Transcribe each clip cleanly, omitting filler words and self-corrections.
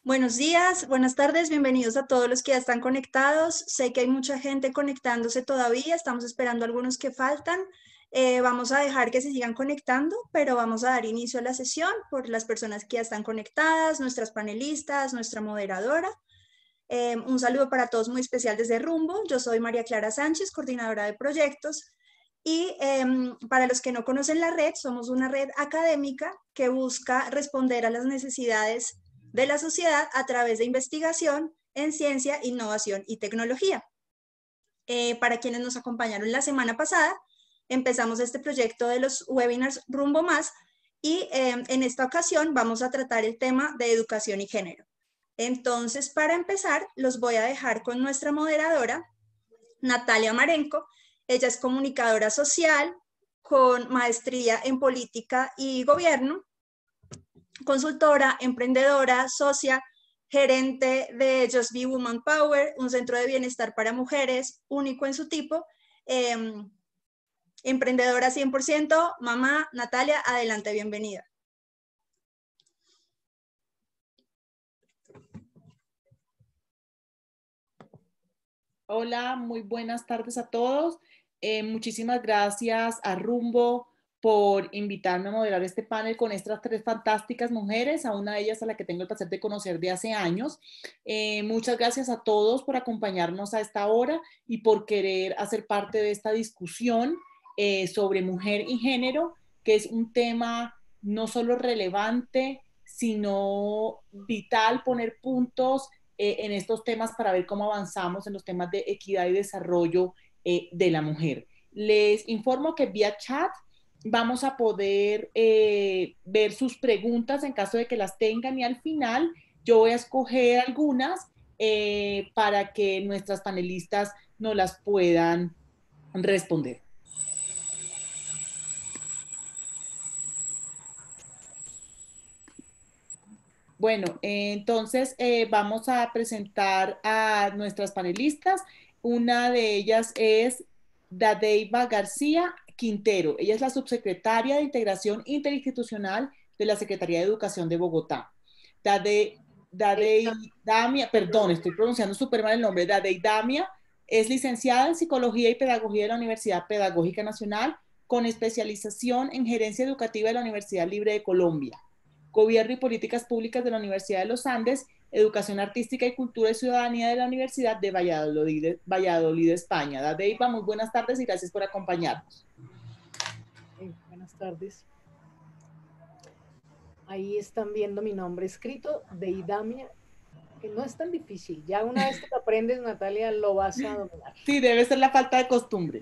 Buenos días, buenas tardes, bienvenidos a todos los que ya están conectados. Sé que hay mucha gente conectándose todavía, estamos esperando algunos que faltan. Vamos a dejar que se sigan conectando, pero vamos a dar inicio a la sesión por las personas que ya están conectadas, nuestras panelistas, nuestra moderadora. Un saludo para todos muy especial desde Rumbo. Yo soy María Clara Sánchez, coordinadora de proyectos. Y para los que no conocen la red, somos una red académica que busca responder a las necesidades de la sociedad a través de investigación en ciencia, innovación y tecnología. Para quienes nos acompañaron la semana pasada, empezamos este proyecto de los webinars Rumbo Más y en esta ocasión vamos a tratar el tema de educación y género. Entonces, para empezar, los voy a dejar con nuestra moderadora, Natalia Marenco. Ella es comunicadora social con maestría en política y gobierno, consultora, emprendedora, socia, gerente de Just Be Woman Power, un centro de bienestar para mujeres único en su tipo, emprendedora 100%, mamá. Natalia, adelante, bienvenida. Hola, muy buenas tardes a todos. Muchísimas gracias a Rumbo por invitarme a moderar este panel con estas tres fantásticas mujeres, a una de ellas a la que tengo el placer de conocer de hace años. Muchas gracias a todos por acompañarnos a esta hora y por querer hacer parte de esta discusión sobre mujer y género, que es un tema no solo relevante, sino vital poner puntos en estos temas para ver cómo avanzamos en los temas de equidad y desarrollo de la mujer. Les informo que vía chat vamos a poder ver sus preguntas en caso de que las tengan, y al final yo voy a escoger algunas para que nuestras panelistas nos las puedan responder. Bueno, entonces vamos a presentar a nuestras panelistas. Una de ellas es Dadeiva García Quintero. Ella es la subsecretaria de Integración Interinstitucional de la Secretaría de Educación de Bogotá. Dadeidamia, perdón, estoy pronunciando súper mal el nombre. Dadeidamia es licenciada en Psicología y Pedagogía de la Universidad Pedagógica Nacional, con especialización en Gerencia Educativa de la Universidad Libre de Colombia, Gobierno y Políticas Públicas de la Universidad de los Andes, Educación Artística y Cultura y Ciudadanía de la Universidad de Valladolid, España. Dadeiva, muy buenas tardes y gracias por acompañarnos. Buenas tardes. Ahí están viendo mi nombre escrito, Deidamia, que no es tan difícil. Ya una vez que lo aprendes, Natalia, lo vas a dominar. Sí, debe ser la falta de costumbre.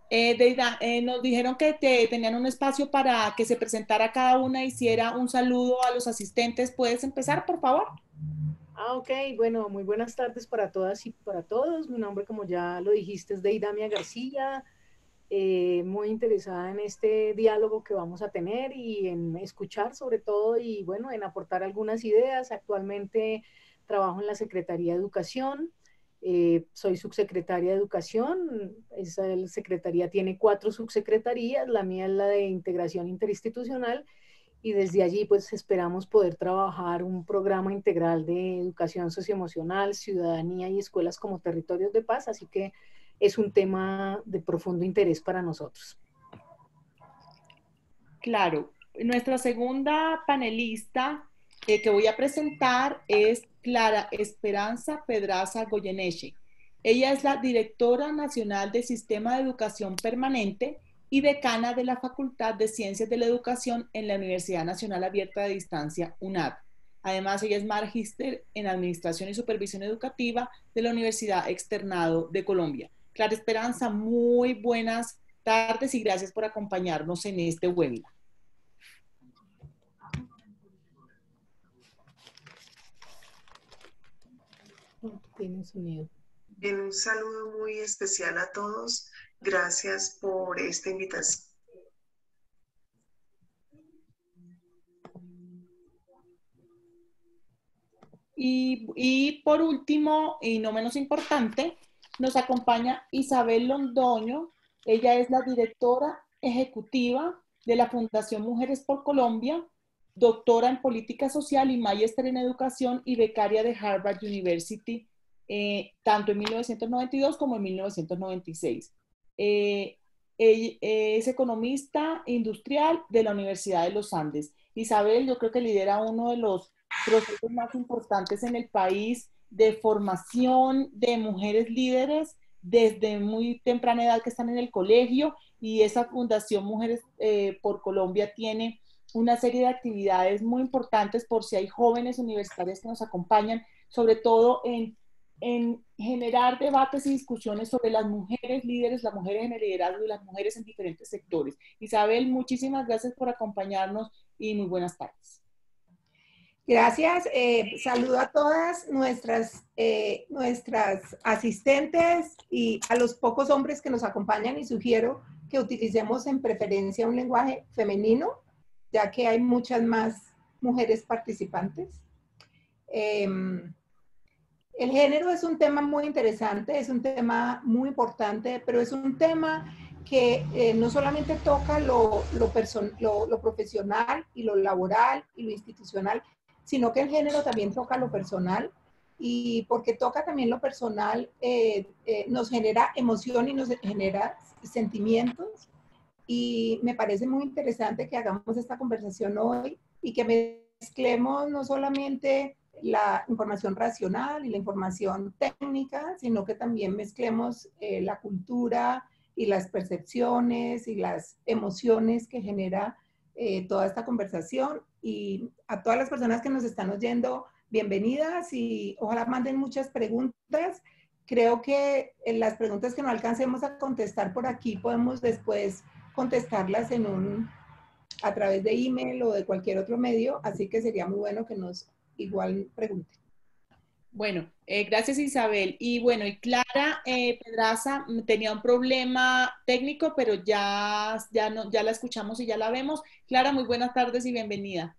Deida, nos dijeron que tenían un espacio para que se presentara cada una, hiciera un saludo a los asistentes. ¿Puedes empezar, por favor? Ok, bueno, muy buenas tardes para todas y para todos. Mi nombre, como ya lo dijiste, es Deidamia García. Muy interesada en este diálogo que vamos a tener y en escuchar sobre todo y bueno, en aportar algunas ideas. Actualmente trabajo en la Secretaría de Educación. Soy subsecretaria de Educación. Esa secretaría tiene 4 subsecretarías, la mía es la de Integración Interinstitucional, y desde allí pues esperamos poder trabajar un programa integral de educación socioemocional, ciudadanía y escuelas como territorios de paz, así que es un tema de profundo interés para nosotros. Claro, nuestra segunda panelista que voy a presentar es Clara Esperanza Pedraza Goyeneche. Ella es la directora nacional del Sistema de Educación Permanente y decana de la Facultad de Ciencias de la Educación en la Universidad Nacional Abierta de Distancia, UNAD. Además, ella es magíster en Administración y Supervisión Educativa de la Universidad Externado de Colombia. Clara Esperanza, muy buenas tardes y gracias por acompañarnos en este webinar. Tiene sonido. Bien, un saludo muy especial a todos. Gracias por esta invitación. Y por último, y no menos importante, nos acompaña Isabel Londoño. Ella es la directora ejecutiva de la Fundación Mujeres por Colombia, doctora en política social y magíster en educación y becaria de Harvard University, tanto en 1992 como en 1996. Ella es economista industrial de la Universidad de los Andes. Isabel, yo creo que lidera uno de los procesos más importantes en el país de formación de mujeres líderes desde muy temprana edad que están en el colegio, y esa Fundación Mujeres por Colombia tiene una serie de actividades muy importantes por si hay jóvenes universitarias que nos acompañan, sobre todo en generar debates y discusiones sobre las mujeres líderes, las mujeres en el liderazgo y las mujeres en diferentes sectores. Isabel, muchísimas gracias por acompañarnos y muy buenas tardes. Gracias. Saludo a todas nuestras asistentes y a los pocos hombres que nos acompañan, y sugiero que utilicemos en preferencia un lenguaje femenino, ya que hay muchas más mujeres participantes. El género es un tema muy interesante, es un tema muy importante, pero es un tema que no solamente toca lo profesional y lo laboral y lo institucional, sino que el género también toca lo personal, y porque toca también lo personal, nos genera emoción y nos genera sentimientos, y me parece muy interesante que hagamos esta conversación hoy y que mezclemos no solamente la información racional y la información técnica, sino que también mezclemos la cultura y las percepciones y las emociones que genera toda esta conversación. Y a todas las personas que nos están oyendo, bienvenidas, y ojalá manden muchas preguntas. Creo que en las preguntas que no alcancemos a contestar por aquí podemos después contestarlas a través de email o de cualquier otro medio, así que sería muy bueno que nos igual pregunten. Bueno, gracias Isabel. Y bueno, y Clara Pedraza tenía un problema técnico, pero ya la escuchamos y ya la vemos. Clara, muy buenas tardes y bienvenida.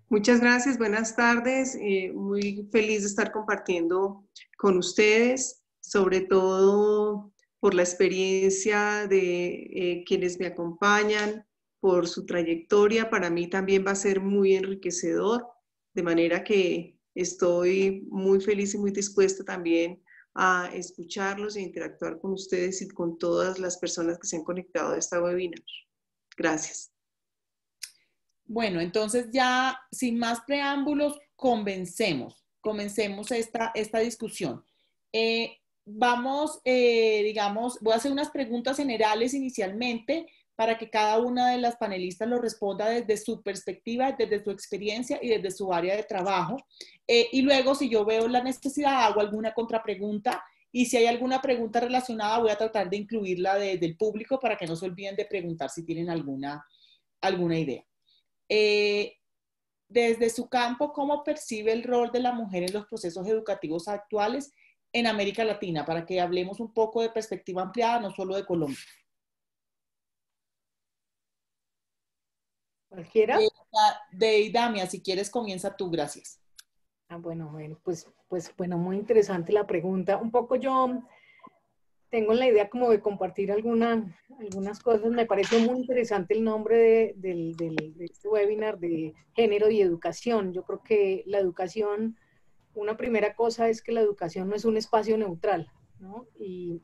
Muchas gracias, buenas tardes. Muy feliz de estar compartiendo con ustedes, sobre todo por la experiencia de quienes me acompañan, por su trayectoria. Para mí también va a ser muy enriquecedor, de manera que estoy muy feliz y muy dispuesta también a escucharlos e interactuar con ustedes y con todas las personas que se han conectado a esta webinar. Gracias. Bueno, entonces ya sin más preámbulos, comencemos esta discusión. Digamos, voy a hacer unas preguntas generales inicialmente para que cada una de las panelistas lo responda desde su perspectiva, desde su experiencia y desde su área de trabajo. Y luego, si yo veo la necesidad, hago alguna contrapregunta, y si hay alguna pregunta relacionada, voy a tratar de incluirla del público para que no se olviden de preguntar si tienen alguna idea. Desde su campo, ¿cómo percibe el rol de la mujer en los procesos educativos actuales en América Latina? Para que hablemos un poco de perspectiva ampliada, no solo de Colombia. ¿Cualquiera? De Idamia, si quieres, comienza tú, gracias. Bueno, pues bueno, muy interesante la pregunta. Un poco yo tengo la idea como de compartir algunas cosas. Me pareció muy interesante el nombre de este webinar de género y educación. Yo creo que la educación, una primera cosa es que la educación no es un espacio neutral, ¿no? Y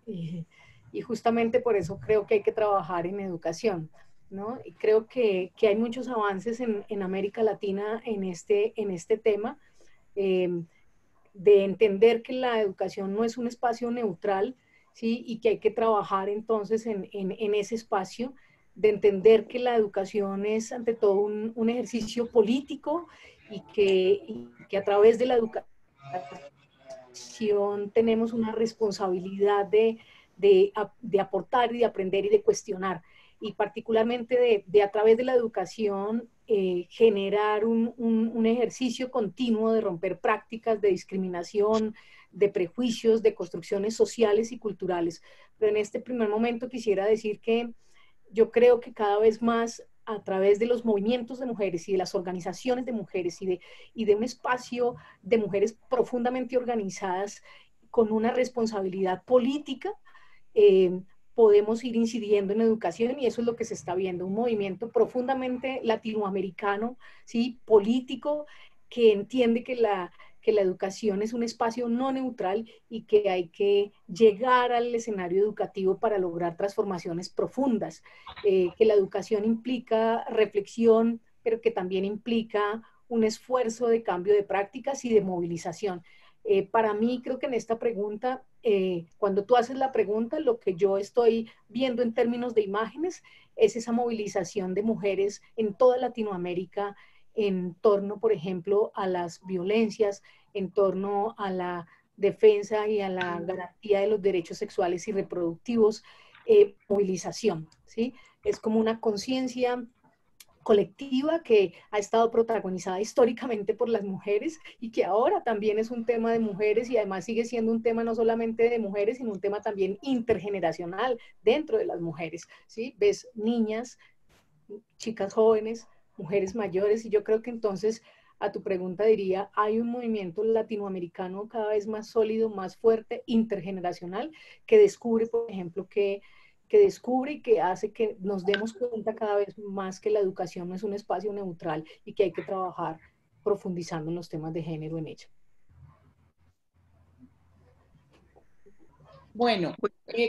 justamente por eso creo que hay que trabajar en educación, ¿no? Y creo que hay muchos avances en América Latina en este tema, de entender que la educación no es un espacio neutral, ¿sí? Y que hay que trabajar entonces en ese espacio, de entender que la educación es ante todo un ejercicio político, y que a través de la educación tenemos una responsabilidad de aportar y de aprender y de cuestionar, y particularmente de a través de la educación generar un ejercicio continuo de romper prácticas de discriminación, de prejuicios, de construcciones sociales y culturales. Pero en este primer momento quisiera decir que yo creo que cada vez más, a través de los movimientos de mujeres y de las organizaciones de mujeres y de un espacio de mujeres profundamente organizadas con una responsabilidad política, podemos ir incidiendo en educación, y eso es lo que se está viendo, un movimiento profundamente latinoamericano, ¿sí? Político, que entiende que la educación es un espacio no neutral y que hay que llegar al escenario educativo para lograr transformaciones profundas, que la educación implica reflexión, pero que también implica un esfuerzo de cambio de prácticas y de movilización. Para mí, creo que en esta pregunta, cuando tú haces la pregunta, lo que yo estoy viendo en términos de imágenes es esa movilización de mujeres en toda Latinoamérica en torno, por ejemplo, a las violencias, en torno a la defensa y a la garantía de los derechos sexuales y reproductivos, movilización, ¿sí? Es como una conciencia colectiva que ha estado protagonizada históricamente por las mujeres y que ahora también es un tema de mujeres, y además sigue siendo un tema no solamente de mujeres, sino un tema también intergeneracional dentro de las mujeres, ¿sí? Ves niñas, chicas jóvenes, mujeres mayores, y yo creo que entonces a tu pregunta diría, hay un movimiento latinoamericano cada vez más sólido, más fuerte, intergeneracional, que descubre, por ejemplo, que descubre y que hace que nos demos cuenta cada vez más que la educación no es un espacio neutral y que hay que trabajar profundizando en los temas de género en ella. Bueno,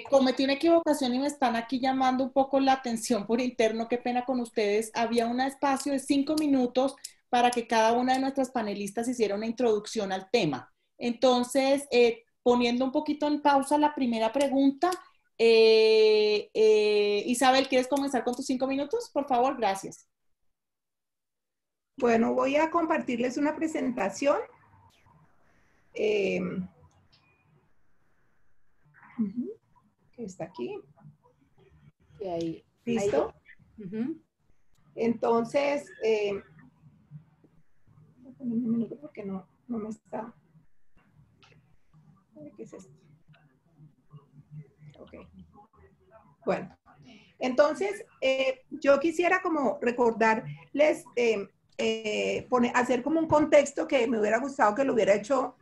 cometí una equivocación y me están aquí llamando un poco la atención por interno, qué pena con ustedes. Había un espacio de 5 minutos para que cada una de nuestras panelistas hiciera una introducción al tema. Entonces, poniendo un poquito en pausa la primera pregunta, Isabel, ¿quieres comenzar con tus 5 minutos? Por favor, gracias. Bueno, voy a compartirles una presentación. Que está aquí. Y ahí, ¿Listo? Ahí. Entonces, un minuto porque no me está. ¿Qué es esto? Ok. Bueno, entonces yo quisiera como recordarles, hacer como un contexto que me hubiera gustado que lo hubiera hecho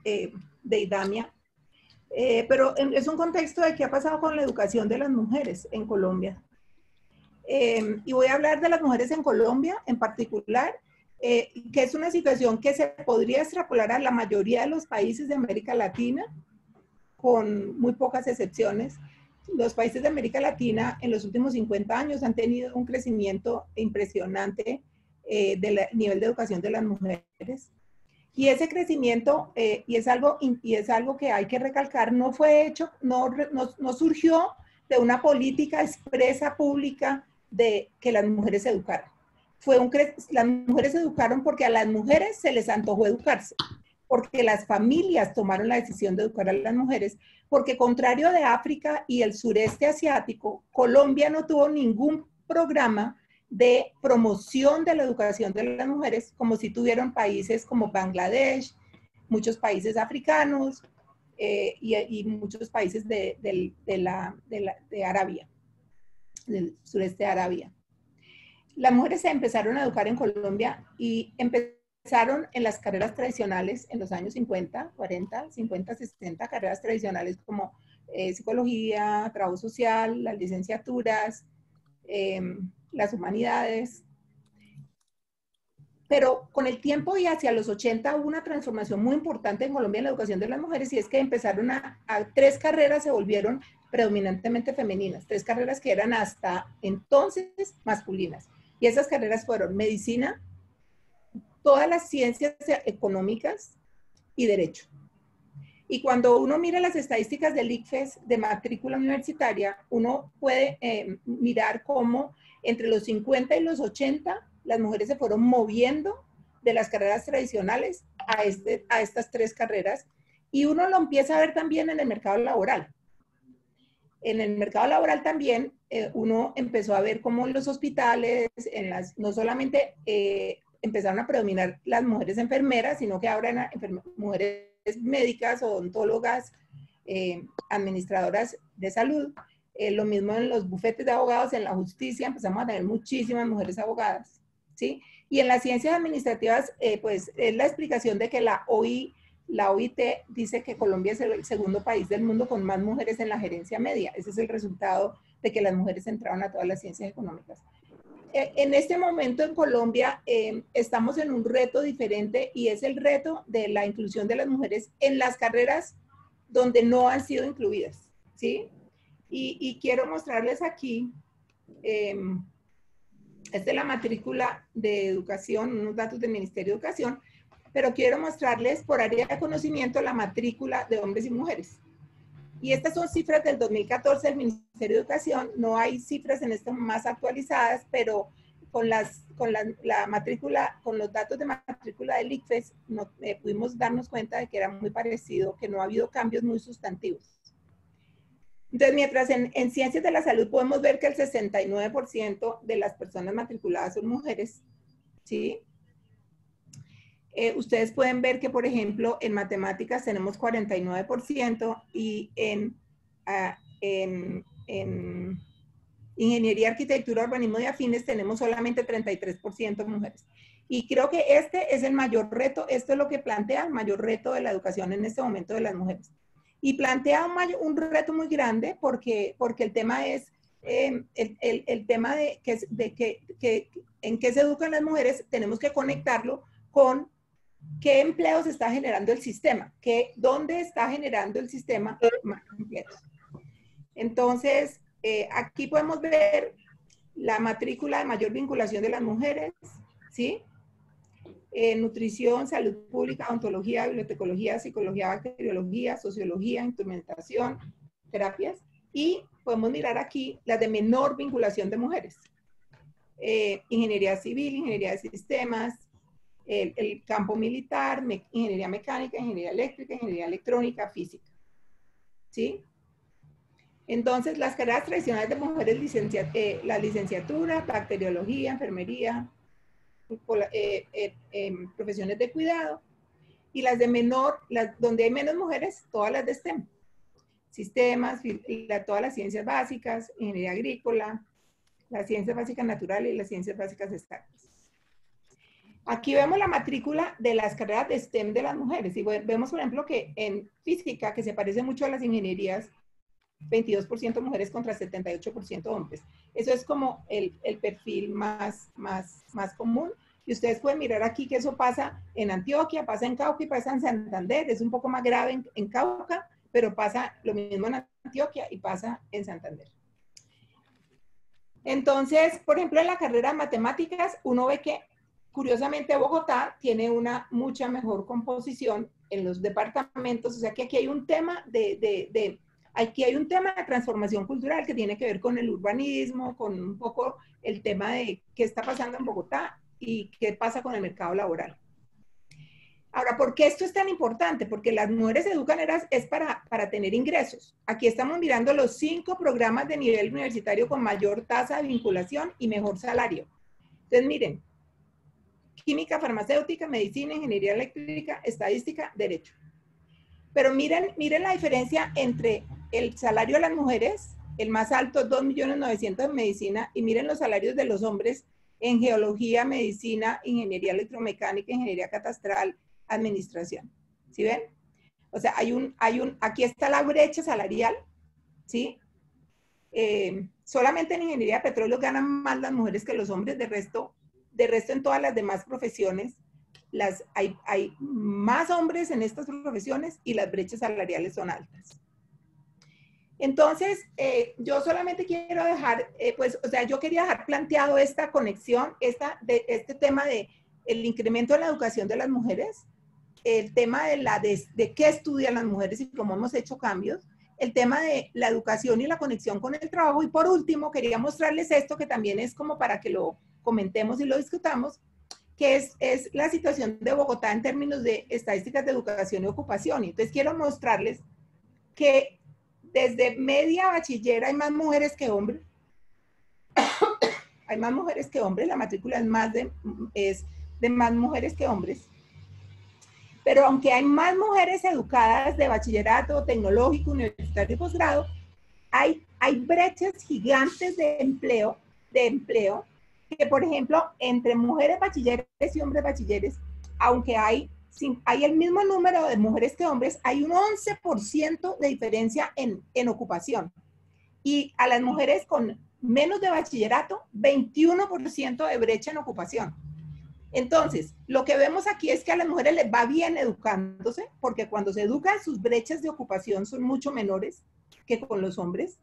Deidamia, pero es un contexto de qué ha pasado con la educación de las mujeres en Colombia. Y voy a hablar de las mujeres en Colombia en particular, que es una situación que se podría extrapolar a la mayoría de los países de América Latina, con muy pocas excepciones. Los países de América Latina en los últimos 50 años han tenido un crecimiento impresionante del nivel de educación de las mujeres. Y ese crecimiento, y es algo que hay que recalcar, no fue hecho, no surgió de una política expresa pública de que las mujeres se educaran. Las mujeres se educaron porque a las mujeres se les antojó educarse, porque las familias tomaron la decisión de educar a las mujeres, porque contrario de África y el sureste asiático, Colombia no tuvo ningún programa de promoción de la educación de las mujeres, como si tuvieron países como Bangladesh, muchos países africanos y muchos países de Arabia, del sureste de Arabia. Las mujeres se empezaron a educar en Colombia y empezaron en las carreras tradicionales en los años 50, 40, 50, 60, carreras tradicionales como psicología, trabajo social, las licenciaturas, las humanidades. Pero con el tiempo y hacia los 80 hubo una transformación muy importante en Colombia en la educación de las mujeres, y es que empezaron a 3 carreras se volvieron predominantemente femeninas, 3 carreras que eran hasta entonces masculinas. Y esas carreras fueron medicina, todas las ciencias económicas y derecho. Y cuando uno mira las estadísticas del ICFES de matrícula universitaria, uno puede mirar cómo entre los 50 y los 80 las mujeres se fueron moviendo de las carreras tradicionales a estas 3 carreras, y uno lo empieza a ver también en el mercado laboral. En el mercado laboral también uno empezó a ver cómo en los hospitales, no solamente empezaron a predominar las mujeres enfermeras, sino que ahora eran mujeres médicas, odontólogas, administradoras de salud. Lo mismo en los bufetes de abogados, en la justicia empezamos a tener muchísimas mujeres abogadas, ¿sí? Y en las ciencias administrativas, pues es la explicación de que la OIT dice que Colombia es el segundo país del mundo con más mujeres en la gerencia media. Ese es el resultado de que las mujeres entraron a todas las ciencias económicas. En este momento en Colombia estamos en un reto diferente y es el reto de la inclusión de las mujeres en las carreras donde no han sido incluidas, ¿sí? Y quiero mostrarles aquí, esta es la matrícula de educación, unos datos del Ministerio de Educación, pero quiero mostrarles por área de conocimiento la matrícula de hombres y mujeres. Y estas son cifras del 2014 del Ministerio de Educación. No hay cifras en esto más actualizadas, pero con la matrícula, con los datos de matrícula del ICFES, pudimos darnos cuenta de que era muy parecido, que no ha habido cambios muy sustantivos. Entonces, mientras en ciencias de la salud podemos ver que el 69% de las personas matriculadas son mujeres, ¿sí? Ustedes pueden ver que, por ejemplo, en matemáticas tenemos 49% y en ingeniería, arquitectura, urbanismo y afines tenemos solamente 33% mujeres. Y creo que este es el mayor reto, esto es lo que plantea el mayor reto de la educación en este momento de las mujeres. Y plantea un reto muy grande porque el tema es el tema de en qué se educan las mujeres, tenemos que conectarlo con qué empleos está generando el sistema, dónde está generando el sistema más empleos. Entonces, aquí podemos ver la matrícula de mayor vinculación de las mujeres, ¿sí? Nutrición, salud pública, odontología, bibliotecología, psicología, bacteriología, sociología, instrumentación, terapias. Y podemos mirar aquí las de menor vinculación de mujeres. Ingeniería civil, ingeniería de sistemas, el campo militar, ingeniería mecánica, ingeniería eléctrica, ingeniería electrónica, física. ¿Sí? Entonces, las carreras tradicionales de mujeres, la licenciatura, bacteriología, enfermería, profesiones de cuidado, y las de menor, donde hay menos mujeres, todas las de STEM. Sistemas, todas las ciencias básicas, ingeniería agrícola, las ciencias básicas naturales y las ciencias básicas exactas. Aquí vemos la matrícula de las carreras de STEM de las mujeres. Y vemos, por ejemplo, que en física, que se parece mucho a las ingenierías, 22% mujeres contra 78% hombres. Eso es como el perfil más común. Y ustedes pueden mirar aquí que eso pasa en Antioquia, pasa en Cauca y pasa en Santander. Es un poco más grave en Cauca, pero pasa lo mismo en Antioquia y pasa en Santander. Entonces, por ejemplo, en la carrera de matemáticas, uno ve que, curiosamente, Bogotá tiene una mucha mejor composición en los departamentos. O sea, que aquí hay un tema aquí hay un tema de transformación cultural que tiene que ver con el urbanismo, con un poco el tema de qué está pasando en Bogotá y qué pasa con el mercado laboral. Ahora, ¿por qué esto es tan importante? Porque las mujeres se educan es para tener ingresos. Aquí estamos mirando los 5 programas de nivel universitario con mayor tasa de vinculación y mejor salario. Entonces, miren, química, farmacéutica, medicina, ingeniería eléctrica, estadística, derecho. Pero miren la diferencia entre el salario de las mujeres, el más alto, 2.900.000 en medicina, y miren los salarios de los hombres en geología, medicina, ingeniería electromecánica, ingeniería catastral, administración. ¿Sí ven? O sea, aquí está la brecha salarial, ¿sí? Solamente en ingeniería de petróleo ganan más las mujeres que los hombres, de resto en todas las demás profesiones hay más hombres en estas profesiones y las brechas salariales son altas. Entonces, yo solamente quiero dejar, yo quería dejar planteado esta conexión, este tema de el incremento de la educación de las mujeres, el tema de qué estudian las mujeres y cómo hemos hecho cambios, el tema de la educación y la conexión con el trabajo, y por último, quería mostrarles esto que también es como para que lo comentemos y lo discutamos, que es la situación de Bogotá en términos de estadísticas de educación y ocupación. Y entonces quiero mostrarles que desde media bachiller hay más mujeres que hombres. Hay más mujeres que hombres, la matrícula es de más mujeres que hombres. Pero aunque hay más mujeres educadas de bachillerato, tecnológico, universitario y posgrado, hay brechas gigantes de empleo, que, por ejemplo, entre mujeres bachilleres y hombres bachilleres, aunque hay el mismo número de mujeres que hombres, hay un 11% de diferencia en ocupación. Y a las mujeres con menos de bachillerato, 21% de brecha en ocupación. Entonces, lo que vemos aquí es que a las mujeres les va bien educándose, porque cuando se educan sus brechas de ocupación son mucho menores que con los hombres.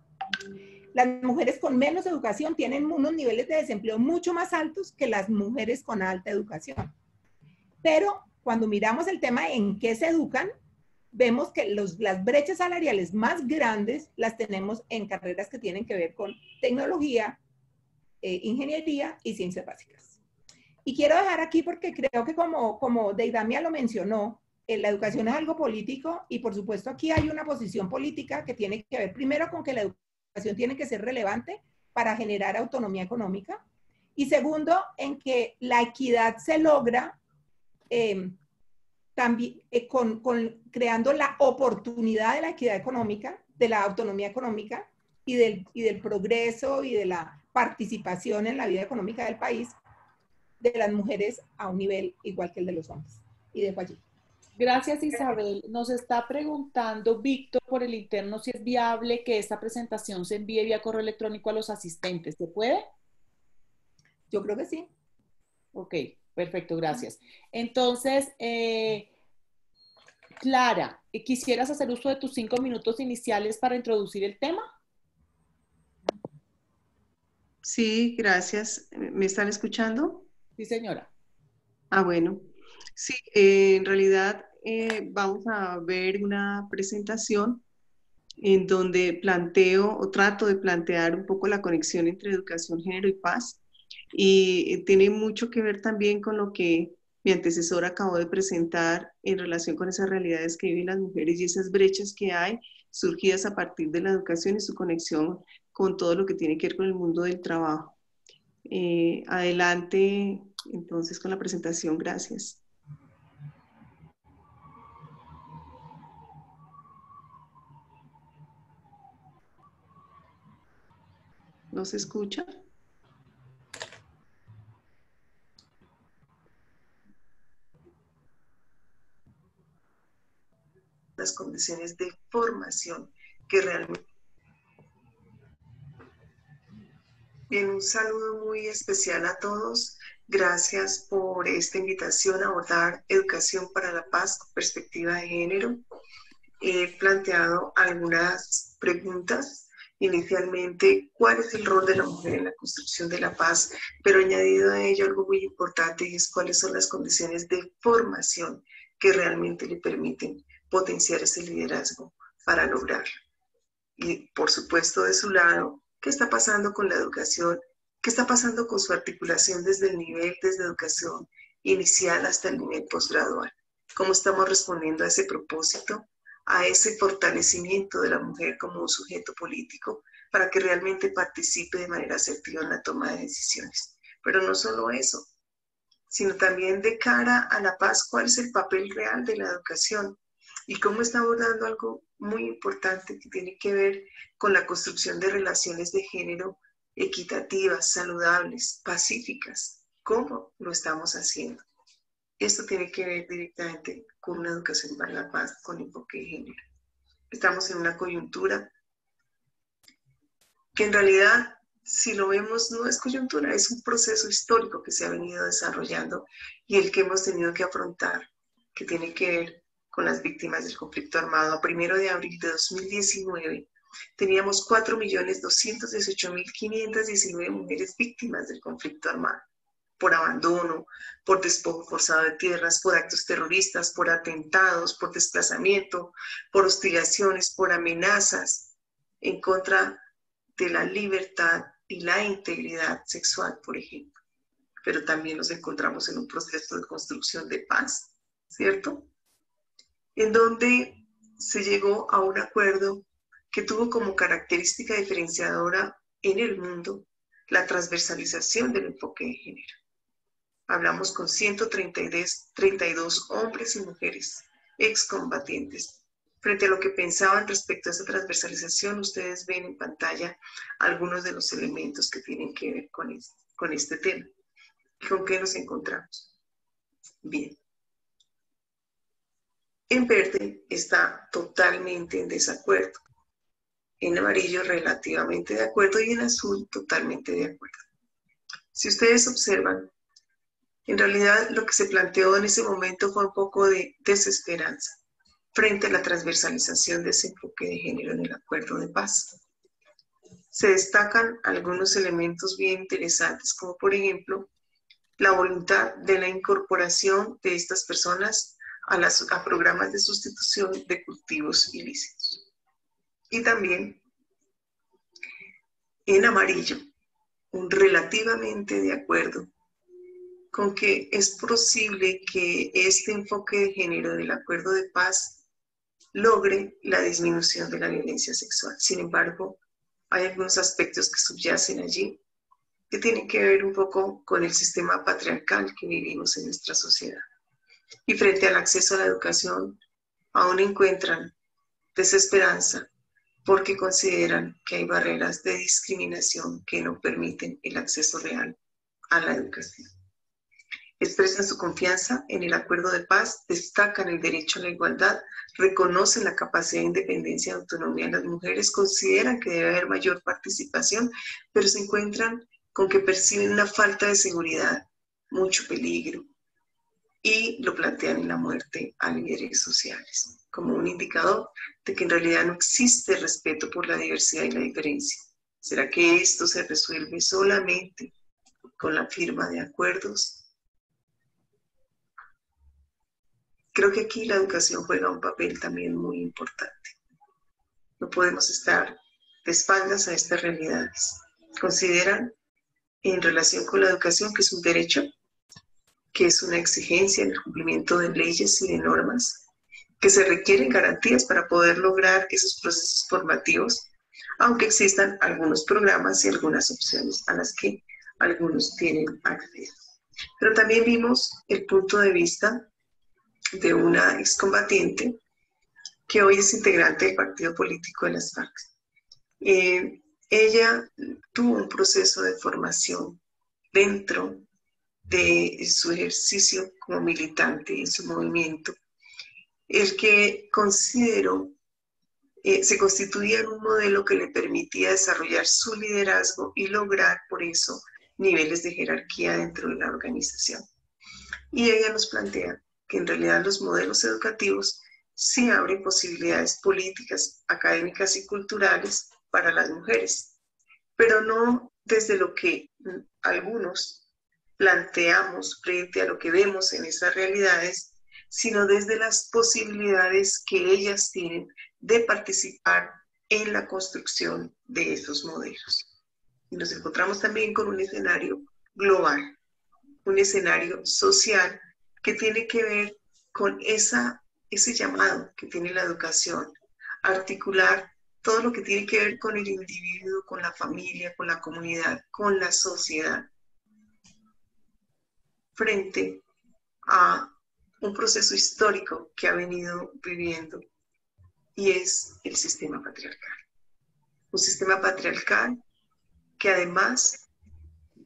Las mujeres con menos educación tienen unos niveles de desempleo mucho más altos que las mujeres con alta educación. Pero cuando miramos el tema en qué se educan, vemos que las brechas salariales más grandes las tenemos en carreras que tienen que ver con tecnología, ingeniería y ciencias básicas. Y quiero dejar aquí porque creo que como Deidamia lo mencionó, la educación es algo político y por supuesto aquí hay una posición política que tiene que ver primero con que la educación tiene que ser relevante para generar autonomía económica y segundo en que la equidad se logra también creando la oportunidad de la equidad económica, de la autonomía económica y del progreso y de la participación en la vida económica del país de las mujeres a un nivel igual que el de los hombres. Y dejo allí. Gracias, Isabel. Nos está preguntando Víctor por el interno si es viable que esta presentación se envíe vía correo electrónico a los asistentes. ¿Se puede? Yo creo que sí. Ok, perfecto, gracias. Entonces, Clara, ¿quisieras hacer uso de tus 5 minutos iniciales para introducir el tema? Sí, gracias. ¿Me están escuchando? Sí, señora. Ah, bueno. Sí, en realidad vamos a ver una presentación en donde planteo o trato de plantear un poco la conexión entre educación, género y paz. Y tiene mucho que ver también con lo que mi antecesora acabó de presentar en relación con esas realidades que viven las mujeres y esas brechas que hay surgidas a partir de la educación y su conexión con todo lo que tiene que ver con el mundo del trabajo. Adelante entonces con la presentación, gracias. ¿No se escucha? Las condiciones de formación que realmente... Bien, un saludo muy especial a todos. Gracias por esta invitación a abordar educación para la paz con perspectiva de género. He planteado algunas preguntas. Inicialmente, ¿cuál es el rol de la mujer en la construcción de la paz? Pero añadido a ello algo muy importante y es cuáles son las condiciones de formación que realmente le permiten potenciar ese liderazgo para lograrlo. Y por supuesto de su lado, ¿qué está pasando con la educación? ¿Qué está pasando con su articulación desde el nivel, desde educación inicial hasta el nivel posgradual? ¿Cómo estamos respondiendo a ese propósito, a ese fortalecimiento de la mujer como un sujeto político para que realmente participe de manera asertiva en la toma de decisiones? Pero no solo eso, sino también de cara a la paz, ¿cuál es el papel real de la educación? Y cómo está abordando algo muy importante que tiene que ver con la construcción de relaciones de género equitativas, saludables, pacíficas. ¿Cómo lo estamos haciendo? Esto tiene que ver directamente con una educación para la paz con enfoque de género. Estamos en una coyuntura que en realidad, si lo vemos, no es coyuntura, es un proceso histórico que se ha venido desarrollando y el que hemos tenido que afrontar, que tiene que ver con las víctimas del conflicto armado. A 1 de abril de 2019 teníamos 4.218.519 mujeres víctimas del conflicto armado, por abandono, por despojo forzado de tierras, por actos terroristas, por atentados, por desplazamiento, por hostigaciones, por amenazas en contra de la libertad y la integridad sexual, por ejemplo. Pero también nos encontramos en un proceso de construcción de paz, ¿cierto? En donde se llegó a un acuerdo que tuvo como característica diferenciadora en el mundo la transversalización del enfoque de género. Hablamos con 132 hombres y mujeres excombatientes. Frente a lo que pensaban respecto a esa transversalización, ustedes ven en pantalla algunos de los elementos que tienen que ver con este tema. ¿Con qué nos encontramos? Bien. En verde está totalmente en desacuerdo. en amarillo relativamente de acuerdo y en azul totalmente de acuerdo. Si ustedes observan, en realidad lo que se planteó en ese momento fue un poco de desesperanza frente a la transversalización de ese enfoque de género en el acuerdo de paz. Se destacan algunos elementos bien interesantes, como por ejemplo la voluntad de la incorporación de estas personas a programas de sustitución de cultivos ilícitos. Y también en amarillo, un relativamente de acuerdo con que es posible que este enfoque de género del acuerdo de paz logre la disminución de la violencia sexual. Sin embargo, hay algunos aspectos que subyacen allí que tienen que ver un poco con el sistema patriarcal que vivimos en nuestra sociedad. Y frente al acceso a la educación, aún encuentran desesperanza porque consideran que hay barreras de discriminación que no permiten el acceso real a la educación. Expresan su confianza en el acuerdo de paz, destacan el derecho a la igualdad, reconocen la capacidad de independencia y autonomía de las mujeres, consideran que debe haber mayor participación, pero se encuentran con que perciben una falta de seguridad, mucho peligro, y lo plantean en la muerte a líderes sociales, como un indicador de que en realidad no existe respeto por la diversidad y la diferencia. ¿Será que esto se resuelve solamente con la firma de acuerdos? Creo que aquí la educación juega un papel también muy importante. No podemos estar de espaldas a estas realidades. Consideran en relación con la educación que es un derecho, que es una exigencia en el cumplimiento de leyes y de normas, que se requieren garantías para poder lograr esos procesos formativos, aunque existan algunos programas y algunas opciones a las que algunos tienen acceso. Pero también vimos el punto de vista de una excombatiente que hoy es integrante del partido político de las FARC. Ella tuvo un proceso de formación dentro de su ejercicio como militante en su movimiento, el que consideró se constituía en un modelo que le permitía desarrollar su liderazgo y lograr por eso niveles de jerarquía dentro de la organización. Y ella nos plantea que en realidad los modelos educativos sí abren posibilidades políticas, académicas y culturales para las mujeres, pero no desde lo que algunos planteamos frente a lo que vemos en esas realidades, sino desde las posibilidades que ellas tienen de participar en la construcción de esos modelos. Y nos encontramos también con un escenario global, un escenario social que tiene que ver con ese llamado que tiene la educación, articular todo lo que tiene que ver con el individuo, con la familia, con la comunidad, con la sociedad, frente a un proceso histórico que ha venido viviendo y es el sistema patriarcal. Un sistema patriarcal que además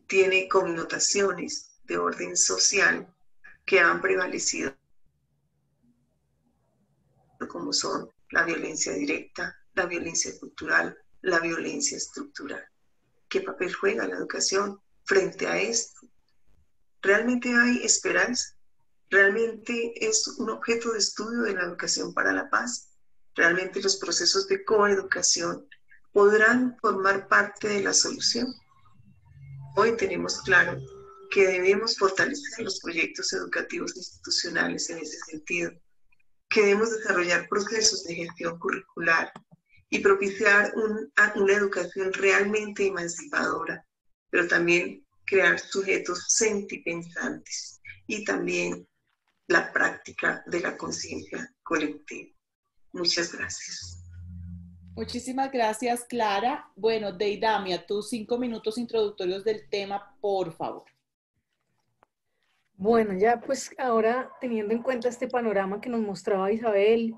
tiene connotaciones de orden social que han prevalecido, como son la violencia directa, la violencia cultural, la violencia estructural. ¿Qué papel juega la educación frente a esto? ¿Realmente hay esperanza? ¿Realmente es un objeto de estudio de la educación para la paz? ¿Realmente los procesos de coeducación podrán formar parte de la solución? Hoy tenemos claro que debemos fortalecer los proyectos educativos institucionales en ese sentido, que debemos desarrollar procesos de gestión curricular y propiciar una educación realmente emancipadora, pero también crear sujetos sentipensantes y también la práctica de la conciencia colectiva. Muchas gracias. Muchísimas gracias, Clara. Bueno, Deidamia, tus 5 minutos introductorios del tema, por favor. Bueno, ya pues ahora teniendo en cuenta este panorama que nos mostraba Isabel,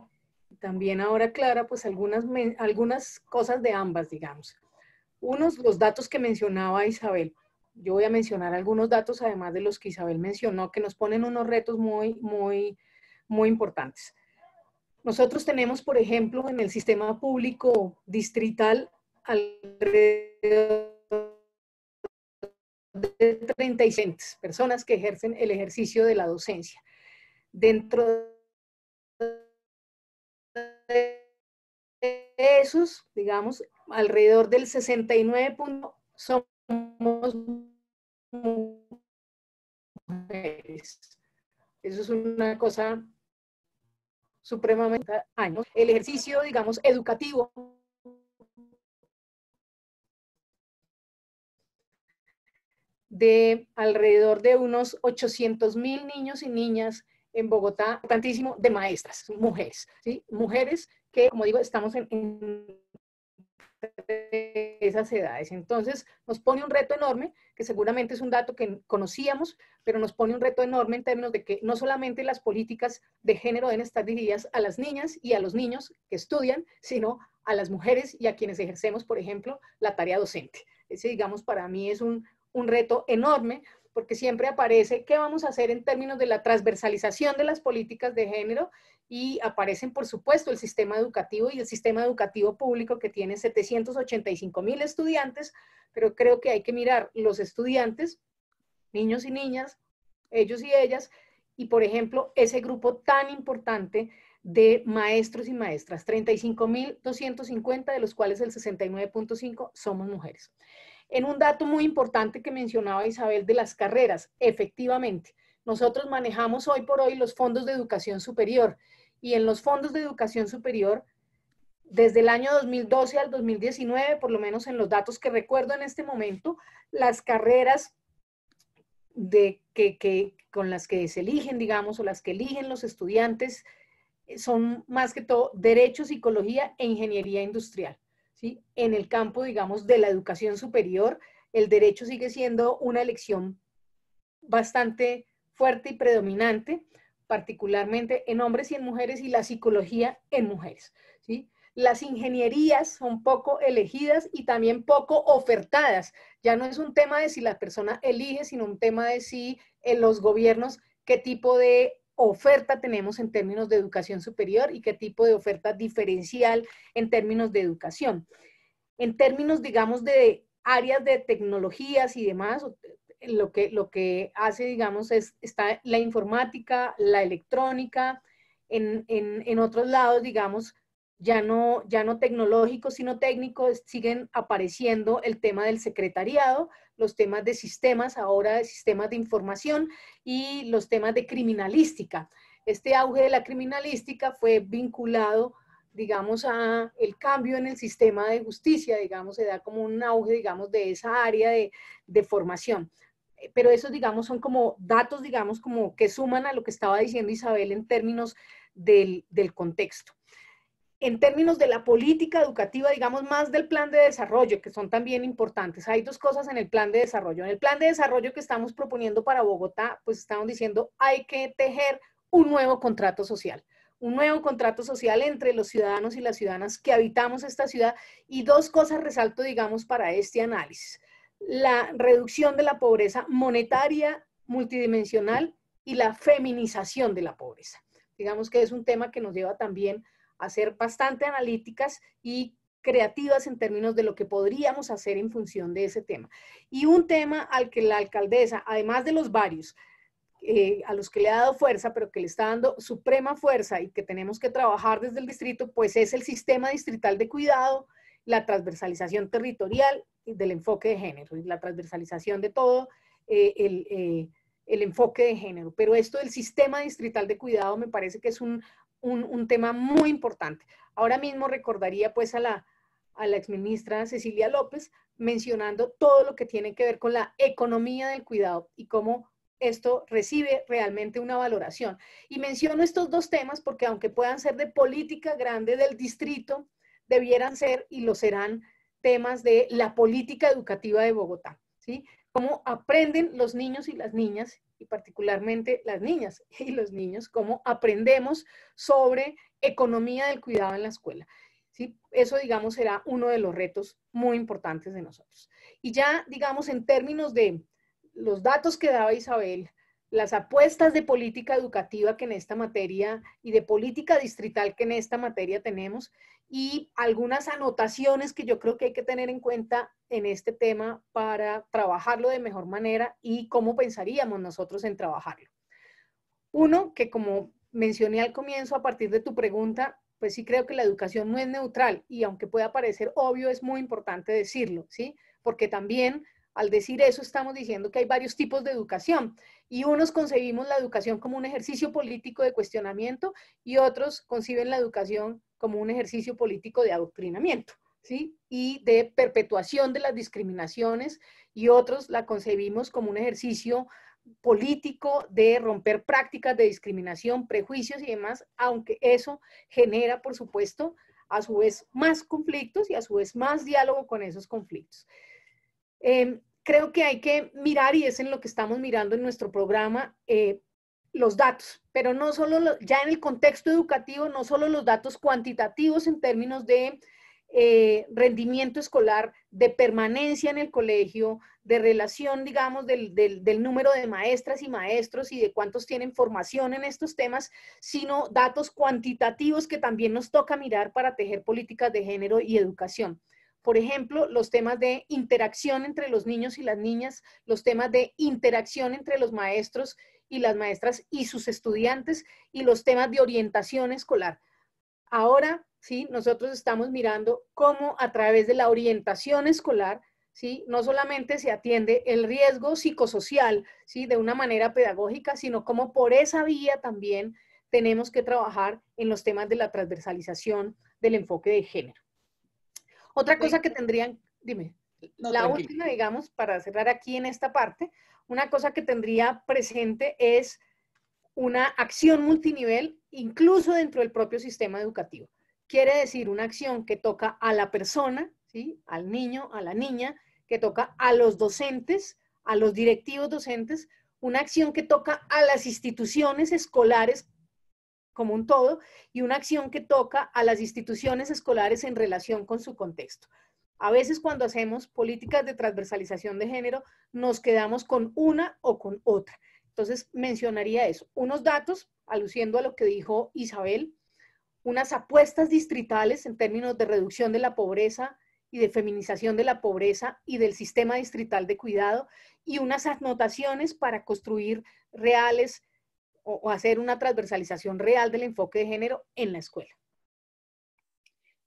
y también ahora Clara, pues algunas cosas de ambas, digamos. Los datos que mencionaba Isabel. Yo voy a mencionar algunos datos, además de los que Isabel mencionó, que nos ponen unos retos muy importantes. Nosotros tenemos, por ejemplo, en el sistema público distrital alrededor de 36 personas que ejercen el ejercicio de la docencia. Dentro de esos, digamos, alrededor del 69% somos mujeres. Eso es una cosa supremamente años. El ejercicio, digamos, educativo de alrededor de unos 800.000 niños y niñas en Bogotá, tantísimo, de maestras, mujeres, ¿sí? Mujeres que, como digo, estamos en esas edades. Entonces, nos pone un reto enorme, que seguramente es un dato que conocíamos, pero nos pone un reto enorme en términos de que no solamente las políticas de género deben estar dirigidas a las niñas y a los niños que estudian, sino a las mujeres y a quienes ejercemos, por ejemplo, la tarea docente. Ese, digamos, para mí es un reto enorme, porque siempre aparece qué vamos a hacer en términos de la transversalización de las políticas de género, y aparecen, por supuesto, el sistema educativo y el sistema educativo público, que tiene 785.000 estudiantes, pero creo que hay que mirar los estudiantes, niños y niñas, ellos y ellas, y por ejemplo, ese grupo tan importante de maestros y maestras, 35.250, de los cuales el 69.5 somos mujeres. En un dato muy importante que mencionaba Isabel de las carreras, efectivamente, nosotros manejamos hoy por hoy los fondos de educación superior, y en los fondos de educación superior, desde el año 2012 al 2019, por lo menos en los datos que recuerdo en este momento, las carreras con las que se eligen, digamos, o las que eligen los estudiantes, son más que todo Derecho, Psicología e Ingeniería Industrial, ¿sí? En el campo, digamos, de la educación superior, el Derecho sigue siendo una elección bastante fuerte y predominante, particularmente en hombres y en mujeres, y la psicología en mujeres, ¿sí? Las ingenierías son poco elegidas y también poco ofertadas. Ya no es un tema de si la persona elige, sino un tema de si en los gobiernos qué tipo de oferta tenemos en términos de educación superior y qué tipo de oferta diferencial en términos de educación. En términos, digamos, de áreas de tecnologías y demás, lo que hace, digamos, está la informática, la electrónica, en otros lados, digamos, ya no tecnológicos, sino técnicos, siguen apareciendo el tema del secretariado, los temas de sistemas, ahora de sistemas de información, y los temas de criminalística. Este auge de la criminalística fue vinculado, digamos, a el cambio en el sistema de justicia, digamos, se da como un auge, digamos, de esa área de formación. Pero esos, digamos, son como datos, digamos, como que suman a lo que estaba diciendo Isabel en términos del contexto. En términos de la política educativa, digamos, más del plan de desarrollo, que son también importantes. Hay dos cosas en el plan de desarrollo. En el plan de desarrollo que estamos proponiendo para Bogotá, pues estamos diciendo, hay que tejer un nuevo contrato social. Un nuevo contrato social entre los ciudadanos y las ciudadanas que habitamos esta ciudad. Y dos cosas resalto, digamos, para este análisis. La reducción de la pobreza monetaria multidimensional y la feminización de la pobreza. Digamos que es un tema que nos lleva también a ser bastante analíticas y creativas en términos de lo que podríamos hacer en función de ese tema. Y un tema al que la alcaldesa, además de los varios, a los que le ha dado fuerza, pero que le está dando suprema fuerza y que tenemos que trabajar desde el distrito, pues es el sistema distrital de cuidado, la transversalización territorial del enfoque de género y la transversalización de todo el enfoque de género. Pero esto del sistema distrital de cuidado me parece que es un tema muy importante. Ahora mismo recordaría pues a la exministra Cecilia López mencionando todo lo que tiene que ver con la economía del cuidado y cómo esto recibe realmente una valoración. Y menciono estos dos temas porque aunque puedan ser de política grande del distrito, debieran ser y lo serán temas de la política educativa de Bogotá, ¿sí? Cómo aprenden los niños y las niñas, y particularmente las niñas y los niños, cómo aprendemos sobre economía del cuidado en la escuela. ¿Sí? Eso, digamos, será uno de los retos muy importantes de nosotros. Y ya, digamos, en términos de los datos que daba Isabel, las apuestas de política educativa que en esta materia y de política distrital que en esta materia tenemos, y algunas anotaciones que yo creo que hay que tener en cuenta en este tema para trabajarlo de mejor manera y cómo pensaríamos nosotros en trabajarlo. Uno, que como mencioné al comienzo a partir de tu pregunta, pues sí creo que la educación no es neutral, y aunque pueda parecer obvio, es muy importante decirlo, ¿sí? Porque también al decir eso estamos diciendo que hay varios tipos de educación, y unos concebimos la educación como un ejercicio político de cuestionamiento y otros conciben la educación como un ejercicio político de adoctrinamiento, ¿sí? Y de perpetuación de las discriminaciones, y otros la concebimos como un ejercicio político de romper prácticas de discriminación, prejuicios y demás, aunque eso genera, por supuesto, a su vez más conflictos y a su vez más diálogo con esos conflictos. Creo que hay que mirar, y es en lo que estamos mirando en nuestro programa, los datos, pero no solo, ya en el contexto educativo, no solo los datos cuantitativos en términos de rendimiento escolar, de permanencia en el colegio, de relación, digamos, del número de maestras y maestros y de cuántos tienen formación en estos temas, sino datos cuantitativos que también nos toca mirar para tejer políticas de género y educación. Por ejemplo, los temas de interacción entre los niños y las niñas, los temas de interacción entre los maestros y las maestras y sus estudiantes, y los temas de orientación escolar. Ahora, ¿sí? Nosotros estamos mirando cómo a través de la orientación escolar, ¿sí? No solamente se atiende el riesgo psicosocial, ¿sí? De una manera pedagógica, sino cómo por esa vía también tenemos que trabajar en los temas de la transversalización del enfoque de género. Otra cosa que tendrían, dime, no, la tranquilo. Última, digamos, para cerrar aquí en esta parte, una cosa que tendría presente es una acción multinivel, incluso dentro del propio sistema educativo. Quiere decir una acción que toca a la persona, ¿sí? Al niño, a la niña, que toca a los docentes, a los directivos docentes, una acción que toca a las instituciones escolares como un todo, y una acción que toca a las instituciones escolares en relación con su contexto. A veces cuando hacemos políticas de transversalización de género, nos quedamos con una o con otra. Entonces mencionaría eso, unos datos, aluciendo a lo que dijo Isabel, unas apuestas distritales en términos de reducción de la pobreza y de feminización de la pobreza y del sistema distrital de cuidado, y unas anotaciones para construir reales o hacer una transversalización real del enfoque de género en la escuela.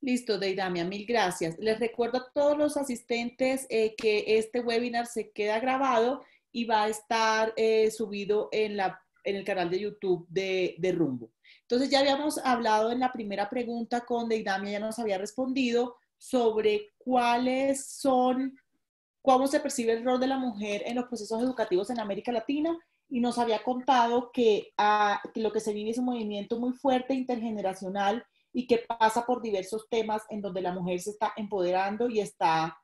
Listo, Deidamia, mil gracias. Les recuerdo a todos los asistentes que este webinar se queda grabado y va a estar subido en el canal de YouTube de Rumbo. Entonces ya habíamos hablado en la primera pregunta con Deidamia, ya nos había respondido sobre cómo se percibe el rol de la mujer en los procesos educativos en América Latina, y nos había contado que lo que se vive es un movimiento muy fuerte intergeneracional y que pasa por diversos temas en donde la mujer se está empoderando y está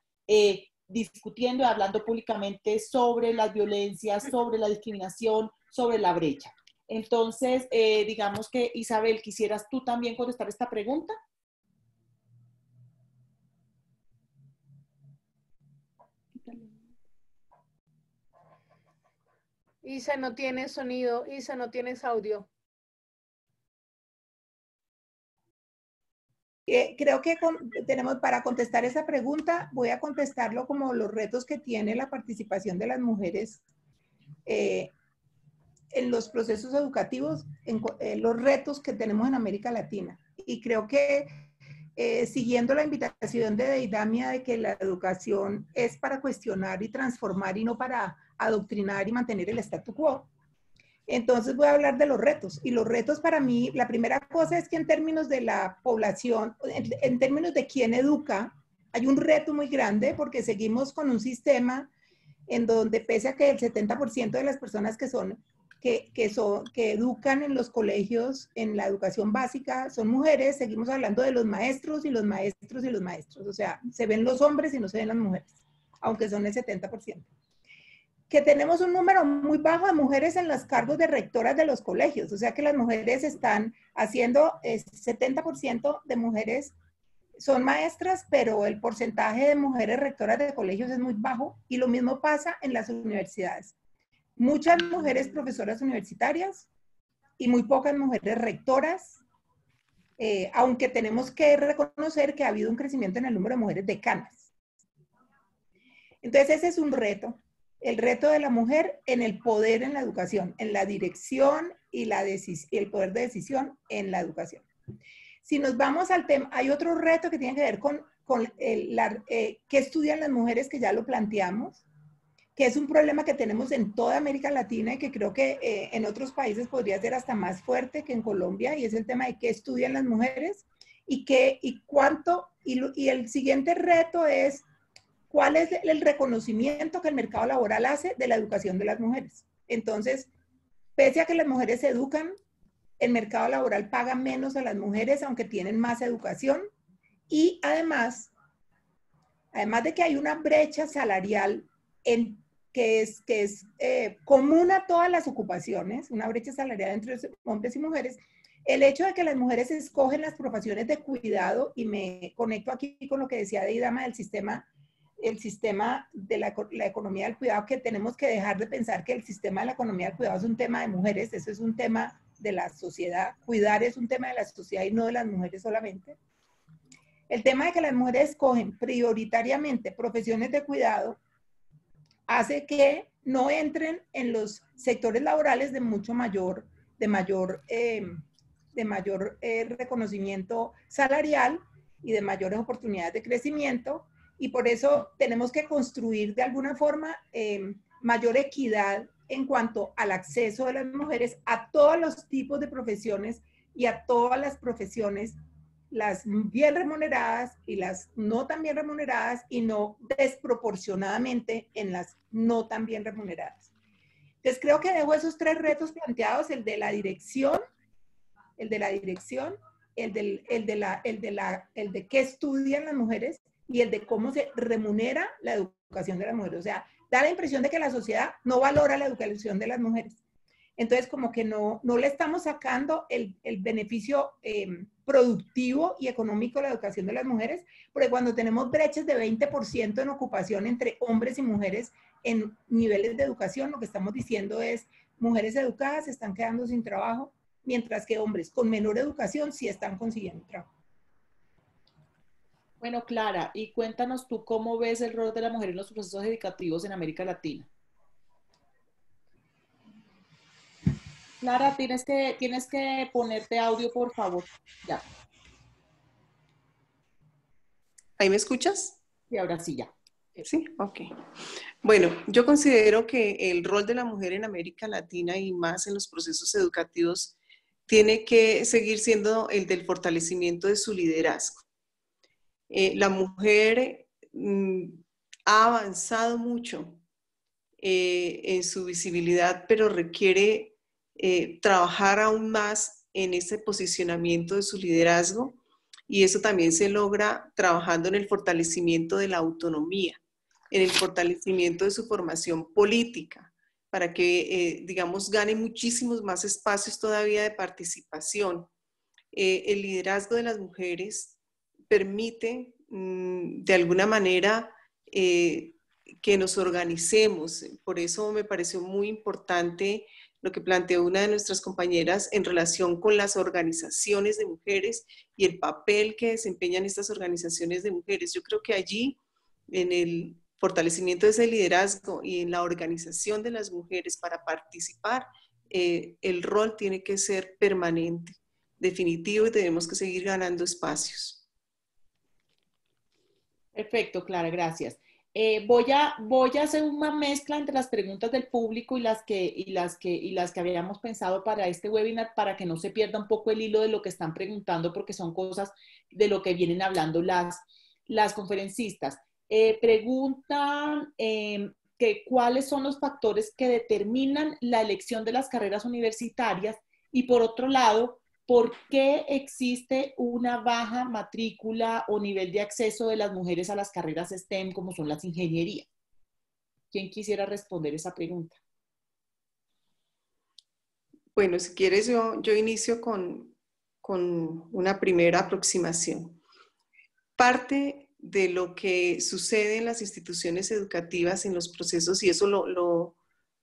discutiendo y hablando públicamente sobre las violencias, sobre la discriminación, sobre la brecha. Entonces, digamos que Isabel, ¿quisieras tú también contestar esta pregunta? Isa, no tienes sonido. Isa, no tienes audio. Creo que tenemos para contestar esa pregunta, voy a contestarlo como los retos que tiene la participación de las mujeres en los procesos educativos, los retos que tenemos en América Latina. Y creo que siguiendo la invitación de Deidamia de que la educación es para cuestionar y transformar y no para adoctrinar y mantener el statu quo, entonces voy a hablar de los retos. Y los retos para mí, la primera cosa es que en términos de la población, en términos de quién educa, hay un reto muy grande porque seguimos con un sistema en donde pese a que el 70% de las personas que educan en los colegios, en la educación básica, son mujeres, seguimos hablando de los maestros y los maestros y los maestros. O sea, se ven los hombres y no se ven las mujeres, aunque son el 70%. Que tenemos un número muy bajo de mujeres en los cargos de rectoras de los colegios, o sea que las mujeres están haciendo, 70% de mujeres son maestras, pero el porcentaje de mujeres rectoras de colegios es muy bajo, y lo mismo pasa en las universidades. muchas mujeres profesoras universitarias y muy pocas mujeres rectoras, aunque tenemos que reconocer que ha habido un crecimiento en el número de mujeres decanas. Entonces ese es un reto, el reto de la mujer en el poder en la educación, en la dirección y el poder de decisión en la educación. Si nos vamos al tema, hay otro reto que tiene que ver con qué estudian las mujeres, que ya lo planteamos, que es un problema que tenemos en toda América Latina y que creo que en otros países podría ser hasta más fuerte que en Colombia, y es el tema de qué estudian las mujeres y cuánto, y el siguiente reto es cuál es el reconocimiento que el mercado laboral hace de la educación de las mujeres. Entonces, pese a que las mujeres se educan, el mercado laboral paga menos a las mujeres, aunque tienen más educación, y además de que hay una brecha salarial que es común a todas las ocupaciones, una brecha salarial entre hombres y mujeres, el hecho de que las mujeres escogen las profesiones de cuidado, y me conecto aquí con lo que decía Deidama del sistema, el sistema de la economía del cuidado, que tenemos que dejar de pensar que el sistema de la economía del cuidado es un tema de mujeres, eso es un tema de la sociedad, cuidar es un tema de la sociedad y no de las mujeres solamente. El tema de que las mujeres escogen prioritariamente profesiones de cuidado hace que no entren en los sectores laborales de mayor reconocimiento salarial y de mayores oportunidades de crecimiento, y por eso tenemos que construir de alguna forma mayor equidad en cuanto al acceso de las mujeres a todos los tipos de profesiones y a todas las profesiones, las bien remuneradas y las no tan bien remuneradas, y no desproporcionadamente en las no tan bien remuneradas. Entonces creo que dejo esos tres retos planteados: el de la dirección, el de qué estudian las mujeres y el de cómo se remunera la educación de las mujeres. O sea, da la impresión de que la sociedad no valora la educación de las mujeres. Entonces, como que no le estamos sacando el beneficio productivo y económico de la educación de las mujeres, porque cuando tenemos brechas de 20% en ocupación entre hombres y mujeres en niveles de educación, lo que estamos diciendo es, mujeres educadas se están quedando sin trabajo, mientras que hombres con menor educación sí están consiguiendo trabajo. Bueno, Clara, y cuéntanos tú cómo ves el rol de la mujer en los procesos educativos en América Latina. Clara, tienes que ponerte audio, por favor. Ya. ¿Ahí me escuchas? Y ahora sí, ya. Sí, ok. Bueno, yo considero que el rol de la mujer en América Latina y más en los procesos educativos tiene que seguir siendo el del fortalecimiento de su liderazgo. La mujer ha avanzado mucho en su visibilidad, pero requiere trabajar aún más en ese posicionamiento de su liderazgo, y eso también se logra trabajando en el fortalecimiento de la autonomía, en el fortalecimiento de su formación política, para que, digamos, gane muchísimos más espacios todavía de participación. El liderazgo de las mujeres permite, de alguna manera, que nos organicemos. Por eso me pareció muy importante lo que planteó una de nuestras compañeras en relación con las organizaciones de mujeres y el papel que desempeñan estas organizaciones de mujeres. Yo creo que allí, en el fortalecimiento de ese liderazgo y en la organización de las mujeres para participar, el rol tiene que ser permanente, definitivo, y tenemos que seguir ganando espacios. Perfecto, Clara, gracias. Voy a hacer una mezcla entre las preguntas del público y las que habíamos pensado para este webinar, para que no se pierda un poco el hilo de lo que están preguntando, porque son cosas de lo que vienen hablando las conferencistas. Preguntan que cuáles son los factores que determinan la elección de las carreras universitarias, y por otro lado, ¿por qué existe una baja matrícula o nivel de acceso de las mujeres a las carreras STEM, como son las ingenierías? ¿Quién quisiera responder esa pregunta? Bueno, si quieres yo inicio con una primera aproximación. Parte de lo que sucede en las instituciones educativas, en los procesos, y eso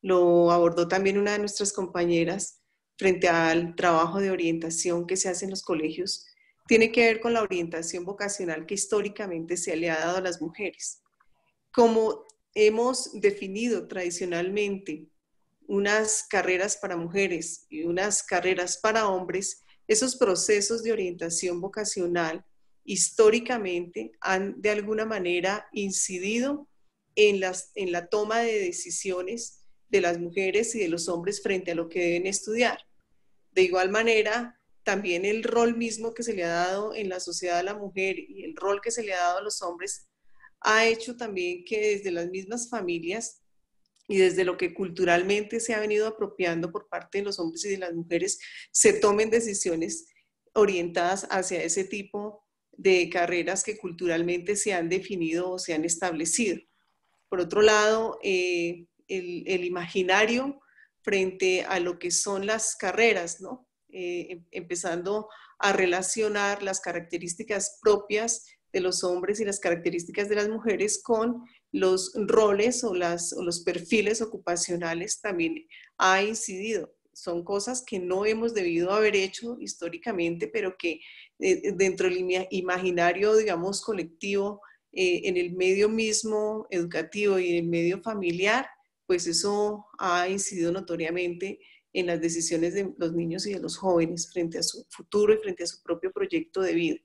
lo abordó también una de nuestras compañeras frente al trabajo de orientación que se hace en los colegios, tiene que ver con la orientación vocacional que históricamente se le ha dado a las mujeres. Como hemos definido tradicionalmente unas carreras para mujeres y unas carreras para hombres, esos procesos de orientación vocacional históricamente han de alguna manera incidido en la toma de decisiones de las mujeres y de los hombres frente a lo que deben estudiar. De igual manera, también el rol mismo que se le ha dado en la sociedad a la mujer y el rol que se le ha dado a los hombres ha hecho también que desde las mismas familias y desde lo que culturalmente se ha venido apropiando por parte de los hombres y de las mujeres, se tomen decisiones orientadas hacia ese tipo de carreras que culturalmente se han definido o se han establecido. Por otro lado, el imaginario frente a lo que son las carreras, ¿no? Empezando a relacionar las características propias de los hombres y las características de las mujeres con los roles o los perfiles ocupacionales también ha incidido. Son cosas que no hemos debido haber hecho históricamente, pero que dentro del imaginario, digamos, colectivo, en el medio mismo educativo y en el medio familiar, pues eso ha incidido notoriamente en las decisiones de los niños y de los jóvenes frente a su futuro y frente a su propio proyecto de vida.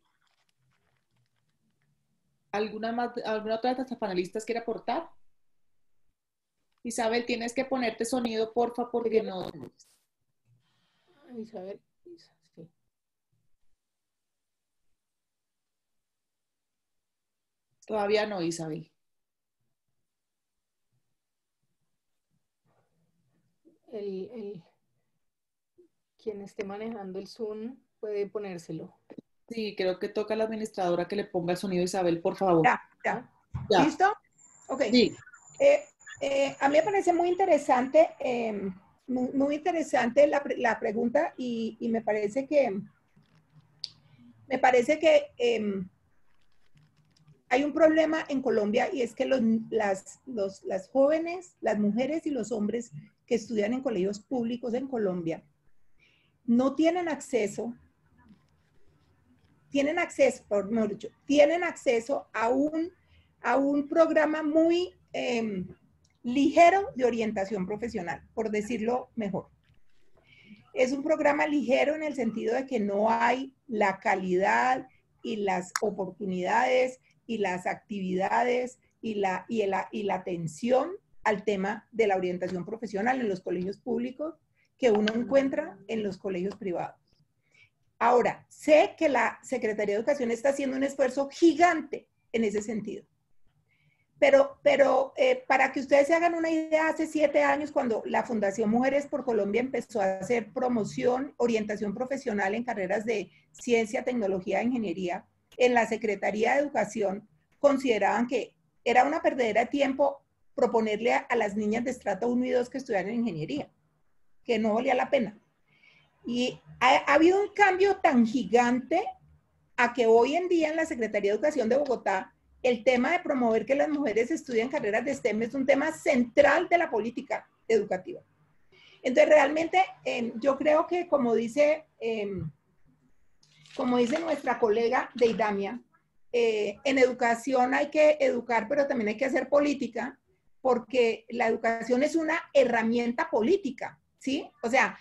¿Alguna otra de nuestras panelistas quiere aportar? Isabel, tienes que ponerte sonido, porfa, porque no... Isabel, sí. Todavía no, Isabel. Quien esté manejando el Zoom puede ponérselo. Sí, creo que toca a la administradora que le ponga el sonido, Isabel, por favor. Ya. Ya. ¿Listo? Ok. Sí. A mí me parece muy interesante, la pregunta y me parece que hay un problema en Colombia y es que las jóvenes, las mujeres y los hombres que estudian en colegios públicos en Colombia no tienen acceso, tienen acceso a un programa muy ligero de orientación profesional, por decirlo mejor. Es un programa ligero en el sentido de que no hay la calidad y las oportunidades y las actividades y la atención al tema de la orientación profesional en los colegios públicos que uno encuentra en los colegios privados. Ahora, sé que la Secretaría de Educación está haciendo un esfuerzo gigante en ese sentido. Pero para que ustedes se hagan una idea, hace 7 años, cuando la Fundación Mujeres por Colombia empezó a hacer promoción, orientación profesional en carreras de ciencia, tecnología e ingeniería, en la Secretaría de Educación consideraban que era una perdedera de tiempo proponerle a las niñas de estrato 1 y 2 que estudiaran ingeniería, que no valía la pena. Y ha habido un cambio tan gigante a que hoy en día en la Secretaría de Educación de Bogotá, el tema de promover que las mujeres estudien carreras de STEM es un tema central de la política educativa. Entonces, realmente, yo creo que como dice nuestra colega Deidamia, en educación hay que educar, pero también hay que hacer política, porque la educación es una herramienta política, ¿sí? O sea,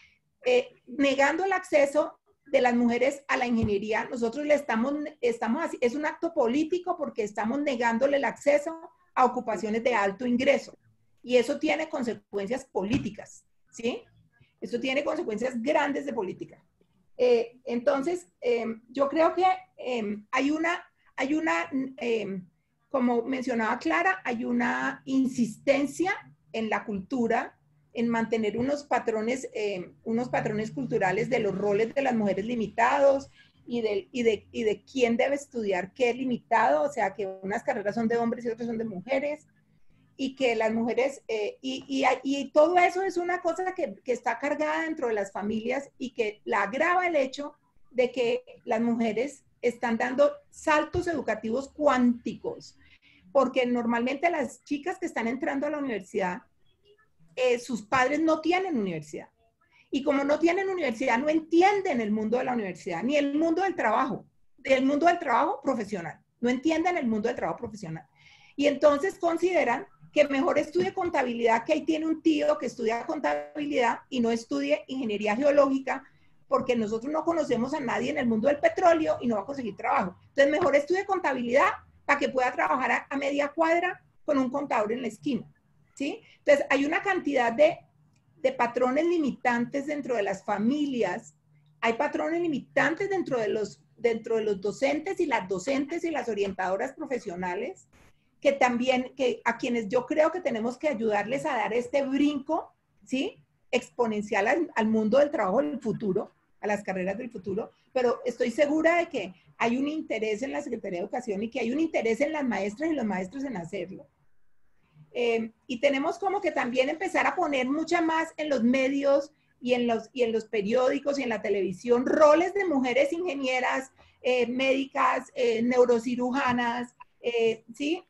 negando el acceso de las mujeres a la ingeniería, nosotros es un acto político porque estamos negándole el acceso a ocupaciones de alto ingreso. Y eso tiene consecuencias políticas, ¿sí? Eso tiene consecuencias grandes de política. Entonces, yo creo que como mencionaba Clara, hay una insistencia en la cultura en mantener unos patrones culturales de los roles de las mujeres limitados y de quién debe estudiar qué limitado, o sea, que unas carreras son de hombres y otras son de mujeres, y que las mujeres, y todo eso es una cosa que está cargada dentro de las familias y que la agrava el hecho de que las mujeres están dando saltos educativos cuánticos, porque normalmente las chicas que están entrando a la universidad sus padres no tienen universidad. Y como no tienen universidad, no entienden el mundo de la universidad, ni el mundo del trabajo profesional. No entienden el mundo del trabajo profesional. Y entonces consideran que mejor estudie contabilidad, que ahí tiene un tío que estudia contabilidad y no estudie ingeniería geológica, porque nosotros no conocemos a nadie en el mundo del petróleo y no va a conseguir trabajo. Entonces, mejor estudie contabilidad para que pueda trabajar a media cuadra con un contador en la esquina, ¿sí? Entonces, hay una cantidad de patrones limitantes dentro de las familias, hay patrones limitantes dentro de los docentes y las orientadoras profesionales, que también, que a quienes yo creo que tenemos que ayudarles a dar este brinco, ¿sí? Exponencial al mundo del trabajo del futuro, a las carreras del futuro, pero estoy segura de que hay un interés en la Secretaría de Educación y que hay un interés en las maestras y los maestros en hacerlo. Y tenemos como que también empezar a poner mucha más en los medios y en los periódicos y en la televisión roles de mujeres ingenieras, médicas, neurocirujanas, ¿sí?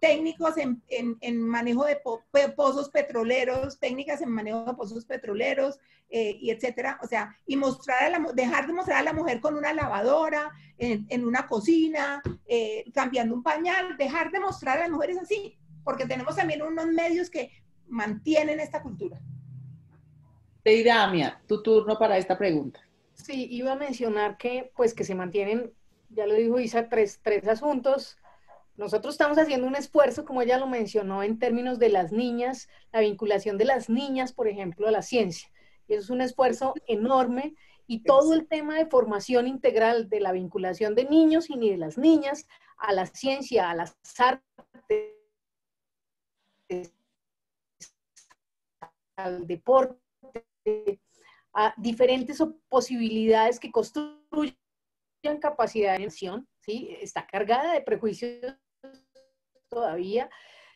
Técnicos en manejo de pozos petroleros, técnicas en manejo de pozos petroleros, y etcétera. O sea, y dejar de mostrar a la mujer con una lavadora, en una cocina, cambiando un pañal, dejar de mostrar a las mujeres así, porque tenemos también unos medios que mantienen esta cultura. Deidamia, tu turno para esta pregunta. Sí, iba a mencionar que, pues, que se mantienen, ya lo dijo Isa, tres asuntos. Nosotros estamos haciendo un esfuerzo, como ella lo mencionó, en términos de las niñas, la vinculación de las niñas, por ejemplo, a la ciencia. Y eso es un esfuerzo enorme, y todo el tema de formación integral de la vinculación de niños y de las niñas a la ciencia, a las artes, al deporte, a diferentes posibilidades que construyen capacidad de acción, ¿sí? Está cargada de prejuicios todavía.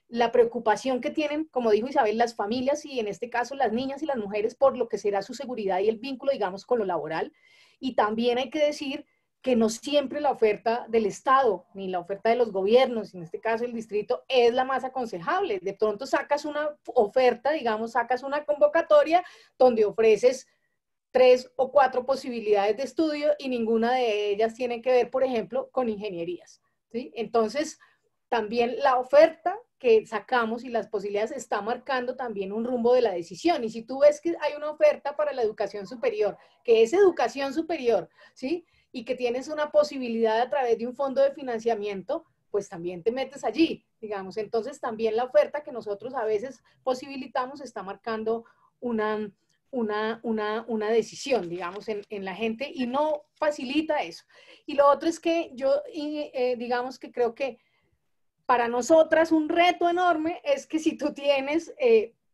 La preocupación que tienen, como dijo Isabel, las familias y en este caso las niñas y las mujeres por lo que será su seguridad y el vínculo, digamos, con lo laboral. Y también hay que decir que no siempre la oferta del Estado ni la oferta de los gobiernos, en este caso el distrito, es la más aconsejable. De pronto sacas una oferta, digamos, sacas una convocatoria donde ofreces 3 o 4 posibilidades de estudio y ninguna de ellas tiene que ver, por ejemplo, con ingenierías, ¿sí? Entonces, también la oferta que sacamos y las posibilidades está marcando también un rumbo de la decisión. Y si tú ves que hay una oferta para la educación superior, que es educación superior, ¿sí? Y que tienes una posibilidad a través de un fondo de financiamiento, pues también te metes allí, digamos. Entonces, también la oferta que nosotros a veces posibilitamos está marcando una decisión, digamos, en la gente, y no facilita eso. Y lo otro es que yo, digamos que creo que para nosotras un reto enorme es que si tú tienes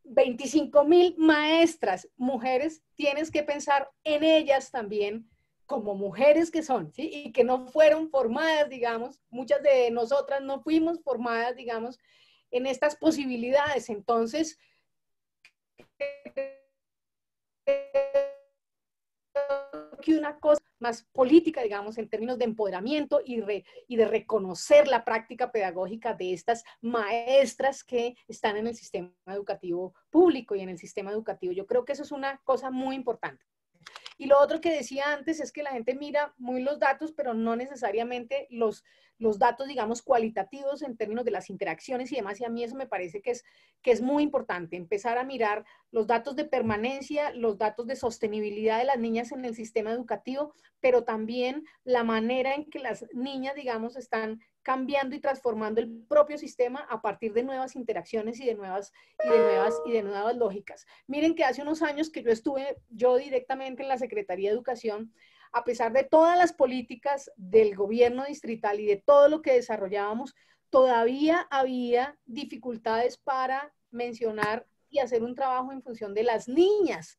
25,000 maestras, mujeres, tienes que pensar en ellas también como mujeres que son, ¿sí? Y que no fueron formadas, digamos, muchas de nosotras no fuimos formadas, digamos, en estas posibilidades. Entonces, que una cosa más política, digamos, en términos de empoderamiento y de reconocer la práctica pedagógica de estas maestras que están en el sistema educativo público y en el sistema educativo. Yo creo que eso es una cosa muy importante. Y lo otro que decía antes es que la gente mira muy los datos, pero no necesariamente los datos, digamos, cualitativos en términos de las interacciones y demás, y a mí eso me parece que es muy importante, empezar a mirar los datos de permanencia, los datos de sostenibilidad de las niñas en el sistema educativo, pero también la manera en que las niñas, digamos, están cambiando y transformando el propio sistema a partir de nuevas interacciones y de nuevas lógicas. Miren que hace unos años que yo estuve directamente en la Secretaría de Educación, a pesar de todas las políticas del gobierno distrital y de todo lo que desarrollábamos, todavía había dificultades para mencionar y hacer un trabajo en función de las niñas,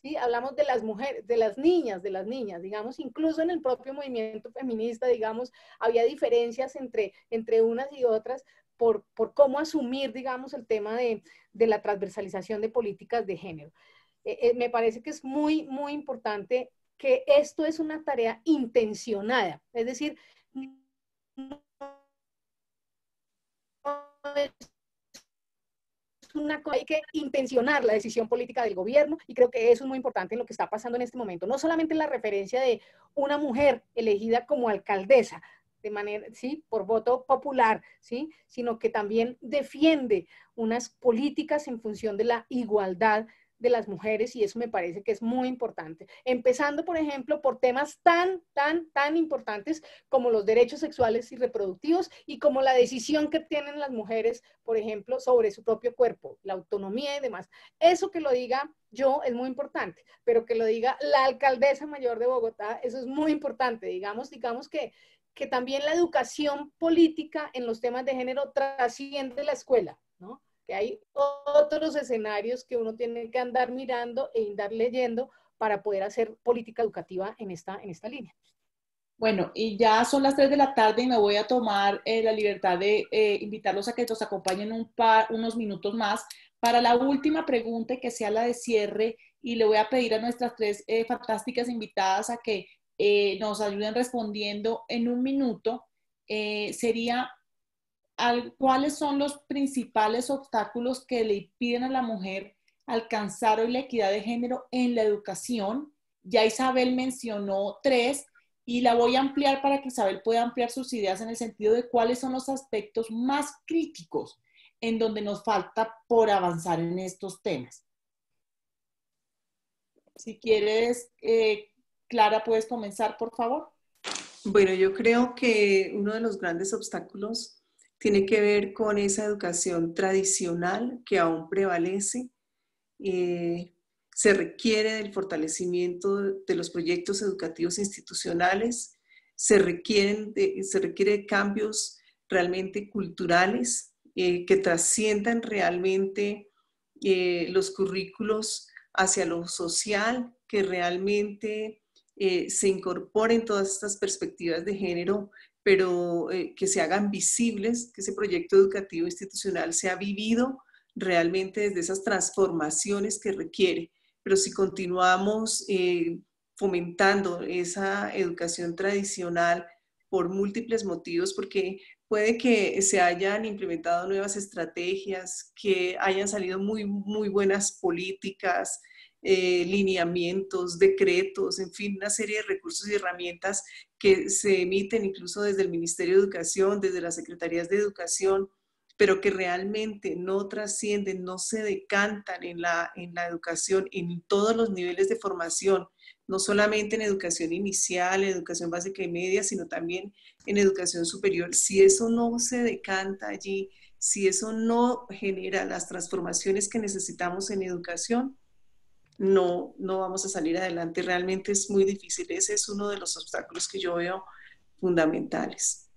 ¿sí? Hablamos de las mujeres, de las niñas, digamos, incluso en el propio movimiento feminista, digamos, había diferencias entre unas y otras por cómo asumir, digamos, el tema de la transversalización de políticas de género. Me parece que es muy, muy importante que esto es una tarea intencionada, es decir, no es una cosa, hay que intencionar la decisión política del gobierno, y creo que eso es muy importante en lo que está pasando en este momento, no solamente en la referencia de una mujer elegida como alcaldesa, de manera, ¿sí?, por voto popular, ¿sí?, sino que también defiende unas políticas en función de la igualdad de las mujeres, y eso me parece que es muy importante. Empezando, por ejemplo, por temas tan importantes como los derechos sexuales y reproductivos, y como la decisión que tienen las mujeres, por ejemplo, sobre su propio cuerpo, la autonomía y demás. Eso que lo diga yo es muy importante, pero que lo diga la alcaldesa mayor de Bogotá, eso es muy importante. Digamos que también la educación política en los temas de género trasciende la escuela, ¿no? Que hay otros escenarios que uno tiene que andar mirando e andar leyendo para poder hacer política educativa en esta línea. Bueno, y ya son las 3 de la tarde y me voy a tomar la libertad de invitarlos a que nos acompañen unos minutos más para la última pregunta, y que sea la de cierre, y le voy a pedir a nuestras 3 fantásticas invitadas a que nos ayuden respondiendo en un minuto. Sería, ¿cuáles son los principales obstáculos que le impiden a la mujer alcanzar hoy la equidad de género en la educación? Ya Isabel mencionó 3, y la voy a ampliar para que Isabel pueda ampliar sus ideas en el sentido de cuáles son los aspectos más críticos en donde nos falta por avanzar en estos temas. Si quieres, Clara, puedes comenzar, por favor. Bueno, yo creo que uno de los grandes obstáculos tiene que ver con esa educación tradicional que aún prevalece. Se requiere del fortalecimiento de los proyectos educativos institucionales, se requiere de cambios realmente culturales que trasciendan realmente los currículos hacia lo social, que realmente se incorporen todas estas perspectivas de género, pero que se hagan visibles, que ese proyecto educativo institucional sea vivido realmente desde esas transformaciones que requiere. Pero si continuamos fomentando esa educación tradicional por múltiples motivos, porque puede que se hayan implementado nuevas estrategias, que hayan salido muy buenas políticas, lineamientos, decretos, en fin, una serie de recursos y herramientas que se emiten incluso desde el Ministerio de Educación, desde las Secretarías de Educación, pero que realmente no trascienden, no se decantan en la educación, en todos los niveles de formación, no solamente en educación inicial, en educación básica y media, sino también en educación superior. Si eso no se decanta allí, si eso no genera las transformaciones que necesitamos en educación, no vamos a salir adelante. Realmente es muy difícil. Ese es uno de los obstáculos que yo veo fundamentales.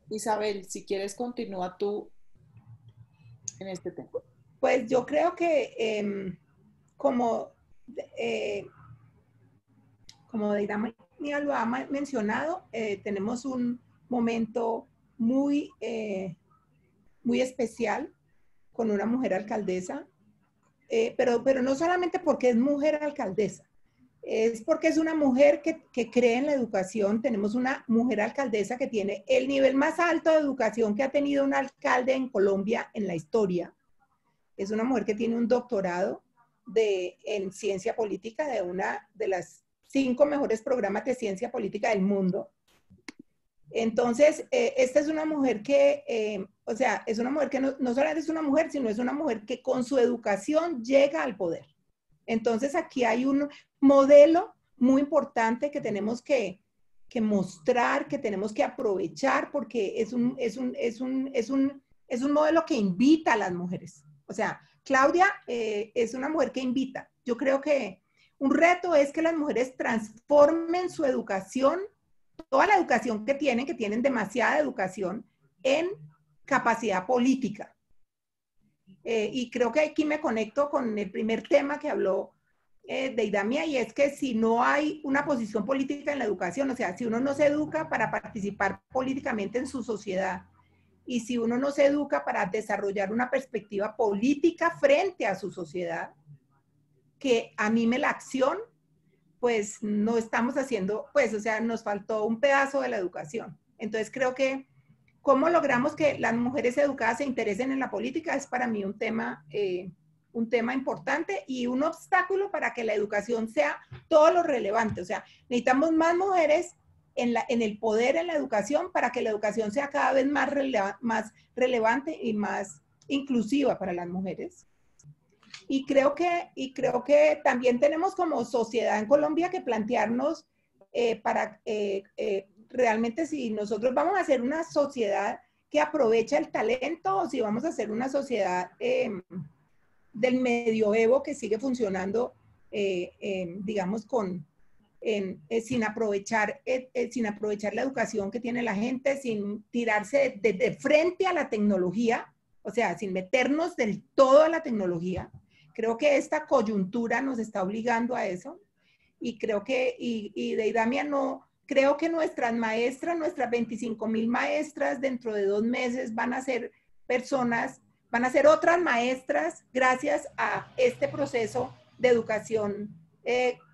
Isabel, si quieres, continúa tú en este tema. Pues yo creo que como Deidamia lo ha mencionado, tenemos un momento muy especial con una mujer alcaldesa, pero no solamente porque es mujer alcaldesa, es porque es una mujer que cree en la educación. Tenemos una mujer alcaldesa que tiene el nivel más alto de educación que ha tenido un alcalde en Colombia en la historia. Es una mujer que tiene un doctorado en ciencia política de una de las 5 mejores programas de ciencia política del mundo. Entonces, esta es una mujer que, es una mujer que no solamente es una mujer, sino es una mujer que con su educación llega al poder. Entonces, aquí hay un modelo muy importante que tenemos que mostrar, que tenemos que aprovechar, porque es un modelo que invita a las mujeres. O sea, Claudia es una mujer que invita. Yo creo que un reto es que las mujeres transformen su educación, toda la educación que tienen demasiada educación, en capacidad política. Y creo que aquí me conecto con el primer tema que habló Deidamia, y es que si no hay una posición política en la educación, o sea, si uno no se educa para participar políticamente en su sociedad, y si uno no se educa para desarrollar una perspectiva política frente a su sociedad, que anime la acción, pues no estamos haciendo, pues, o sea, nos faltó un pedazo de la educación. Entonces creo que ¿cómo logramos que las mujeres educadas se interesen en la política? Es para mí un tema importante y un obstáculo para que la educación sea todo lo relevante. O sea, necesitamos más mujeres en el poder en la educación para que la educación sea cada vez más relevante y más inclusiva para las mujeres. Y creo que también tenemos como sociedad en Colombia que plantearnos realmente si nosotros vamos a ser una sociedad que aprovecha el talento o si vamos a ser una sociedad del medioevo que sigue funcionando, digamos, sin aprovechar la educación que tiene la gente, sin tirarse de frente a la tecnología, o sea, sin meternos del todo a la tecnología. Creo que esta coyuntura nos está obligando a eso y creo que, Deidamia, no, creo que nuestras maestras, nuestras 25,000 maestras dentro de 2 meses van a ser otras maestras gracias a este proceso de educación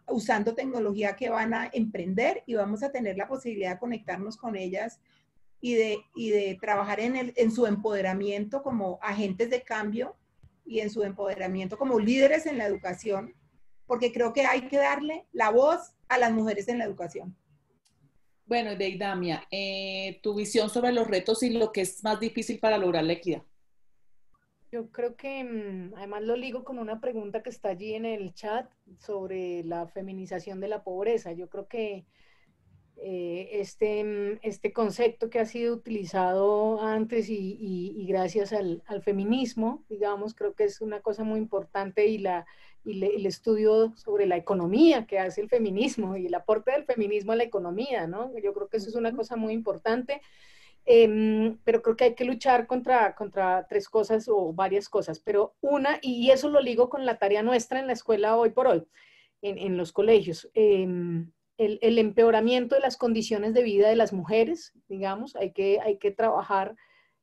usando tecnología que van a emprender y vamos a tener la posibilidad de conectarnos con ellas y de trabajar en su empoderamiento como agentes de cambio y en su empoderamiento como líderes en la educación, porque creo que hay que darle la voz a las mujeres en la educación. Bueno, Deidamia, tu visión sobre los retos y lo que es más difícil para lograr la equidad. Yo creo que además lo ligo con una pregunta que está allí en el chat sobre la feminización de la pobreza. Yo creo que este concepto que ha sido utilizado antes y gracias al feminismo, digamos, creo que es una cosa muy importante y el estudio sobre la economía que hace el feminismo y el aporte del feminismo a la economía, ¿no? Yo creo que eso es una cosa muy importante. Pero creo que hay que luchar contra 3 cosas o varias cosas, pero una, y eso lo ligo con la tarea nuestra en la escuela hoy por hoy, en los colegios, el empeoramiento de las condiciones de vida de las mujeres, digamos, hay que trabajar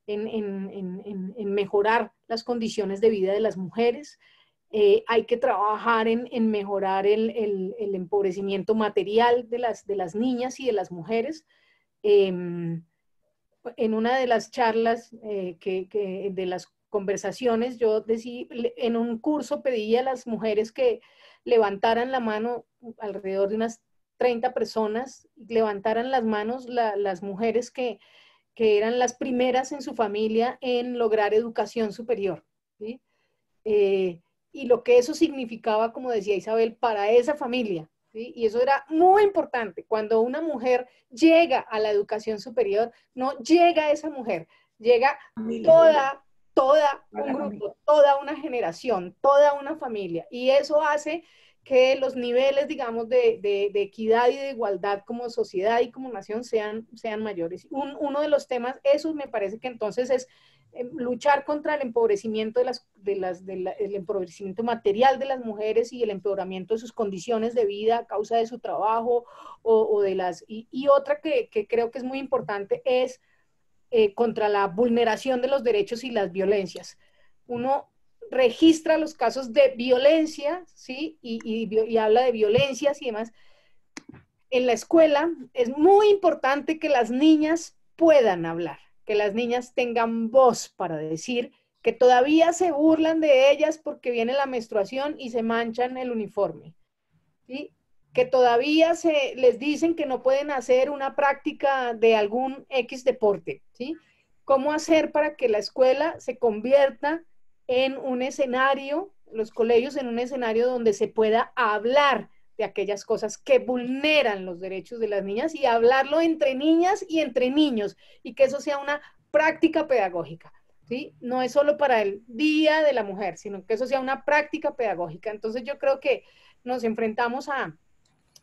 en mejorar las condiciones de vida de las mujeres, hay que trabajar en mejorar el empobrecimiento material de las niñas y de las mujeres. En una de las charlas, de las conversaciones, yo decía, en un curso pedí a las mujeres que levantaran la mano, alrededor de unas 30 personas, levantaran las manos las mujeres que eran las primeras en su familia en lograr educación superior, ¿sí? Y lo que eso significaba, como decía Isabel, para esa familia. ¿Sí? Y eso era muy importante. Cuando una mujer llega a la educación superior, no llega esa mujer, llega toda un grupo, toda una generación, toda una familia. Y eso hace que los niveles, digamos, de equidad y de igualdad como sociedad y como nación sean mayores. Uno de los temas, eso me parece que entonces es luchar contra el empobrecimiento el empobrecimiento material de las mujeres y el empeoramiento de sus condiciones de vida a causa de su trabajo y otra que creo que es muy importante es contra la vulneración de los derechos y las violencias. Uno registra los casos de violencia, ¿sí? Y habla de violencias y demás. En la escuela es muy importante que las niñas puedan hablar, que las niñas tengan voz para decir que todavía se burlan de ellas porque viene la menstruación y se manchan el uniforme, ¿sí? Que todavía les dicen que no pueden hacer una práctica de algún X deporte, ¿sí? ¿Cómo hacer para que la escuela se convierta en un escenario, los colegios en un escenario donde se pueda hablar de aquellas cosas que vulneran los derechos de las niñas y hablarlo entre niñas y entre niños y que eso sea una práctica pedagógica, ¿sí? No es solo para el Día de la Mujer, sino que eso sea una práctica pedagógica. Entonces yo creo que nos enfrentamos a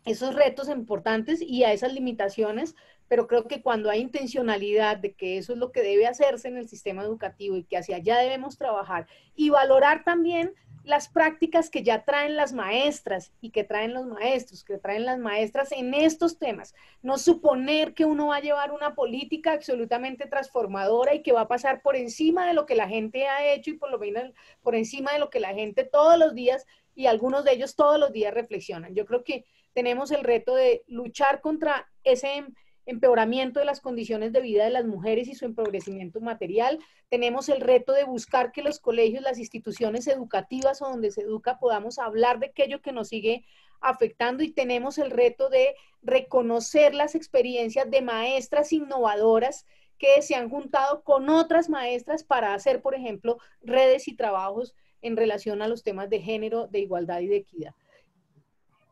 esos retos importantes y a esas limitaciones, pero creo que cuando hay intencionalidad de que eso es lo que debe hacerse en el sistema educativo y que hacia allá debemos trabajar y valorar también las prácticas que ya traen las maestras y que traen los maestros, que traen las maestras en estos temas. No suponer que uno va a llevar una política absolutamente transformadora y que va a pasar por encima de lo que la gente ha hecho y por lo menos por encima de lo que la gente todos los días y algunos de ellos todos los días reflexionan. Yo creo que tenemos el reto de luchar contra empeoramiento de las condiciones de vida de las mujeres y su empobrecimiento material. Tenemos el reto de buscar que los colegios, las instituciones educativas o donde se educa podamos hablar de aquello que nos sigue afectando, y tenemos el reto de reconocer las experiencias de maestras innovadoras que se han juntado con otras maestras para hacer, por ejemplo, redes y trabajos en relación a los temas de género, de igualdad y de equidad.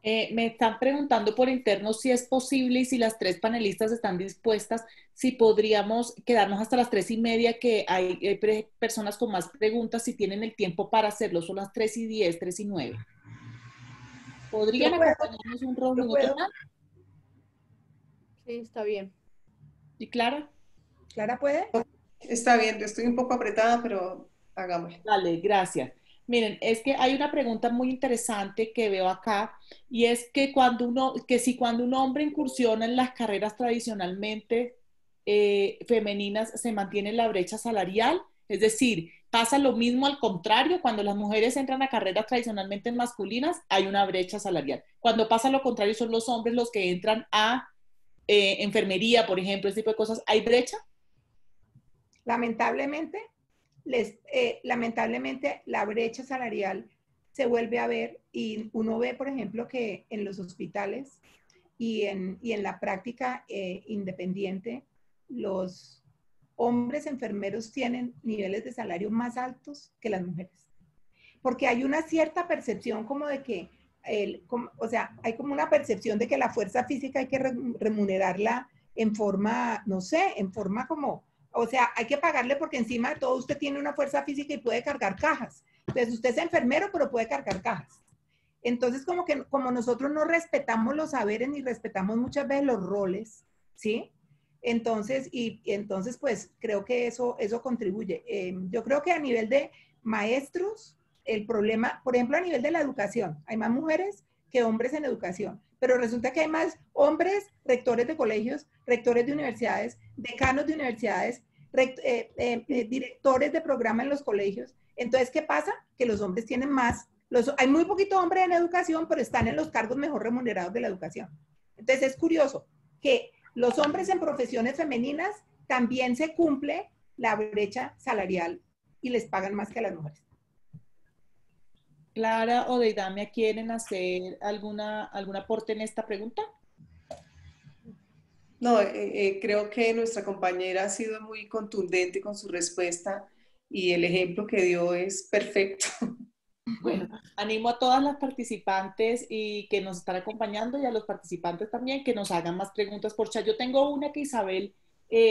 Me están preguntando por interno si es posible y si las tres panelistas están dispuestas, si podríamos quedarnos hasta las 3:30, que hay personas con más preguntas, si tienen el tiempo para hacerlo. Son las 3:10, 3:09. ¿Podrían acompañarnos un minuto más? Sí, está bien. ¿Y Clara? ¿Clara puede? Está bien, estoy un poco apretada, pero hagámoslo. Vale, gracias. Miren, es que hay una pregunta muy interesante que veo acá, y es que cuando un hombre incursiona en las carreras tradicionalmente femeninas, se mantiene la brecha salarial. Es decir, pasa lo mismo al contrario: cuando las mujeres entran a carreras tradicionalmente masculinas, hay una brecha salarial. Cuando pasa lo contrario, son los hombres los que entran a enfermería, por ejemplo, ese tipo de cosas. ¿Hay brecha? Lamentablemente, lamentablemente la brecha salarial se vuelve a ver, y uno ve, por ejemplo, que en los hospitales y en la práctica independiente, los hombres enfermeros tienen niveles de salario más altos que las mujeres. Porque hay una cierta percepción como de que, o sea, hay como una percepción de que la fuerza física hay que remunerarla en forma, no sé, en forma como, o sea, hay que pagarle porque encima de todo usted tiene una fuerza física y puede cargar cajas. Entonces usted es enfermero, pero puede cargar cajas. Entonces como nosotros no respetamos los saberes ni respetamos muchas veces los roles, ¿sí? Entonces, entonces pues creo que eso contribuye. Yo creo que a nivel de maestros, el problema, por ejemplo, a nivel de la educación, hay más mujeres que hombres en educación, pero resulta que hay más hombres rectores de colegios, rectores de universidades, decanos de universidades, directores de programa en los colegios. Entonces, ¿qué pasa? Que los hombres tienen más, hay muy poquito hombres en educación, pero están en los cargos mejor remunerados de la educación. Entonces, es curioso que los hombres en profesiones femeninas también se cumple la brecha salarial y les pagan más que a las mujeres. Clara o Deidamia, ¿quieren hacer algún aporte en esta pregunta? No, creo que nuestra compañera ha sido muy contundente con su respuesta y el ejemplo que dio es perfecto. Bueno, animo a todas las participantes y que nos están acompañando, y a los participantes también, que nos hagan más preguntas por chat. Yo tengo una que Isabel,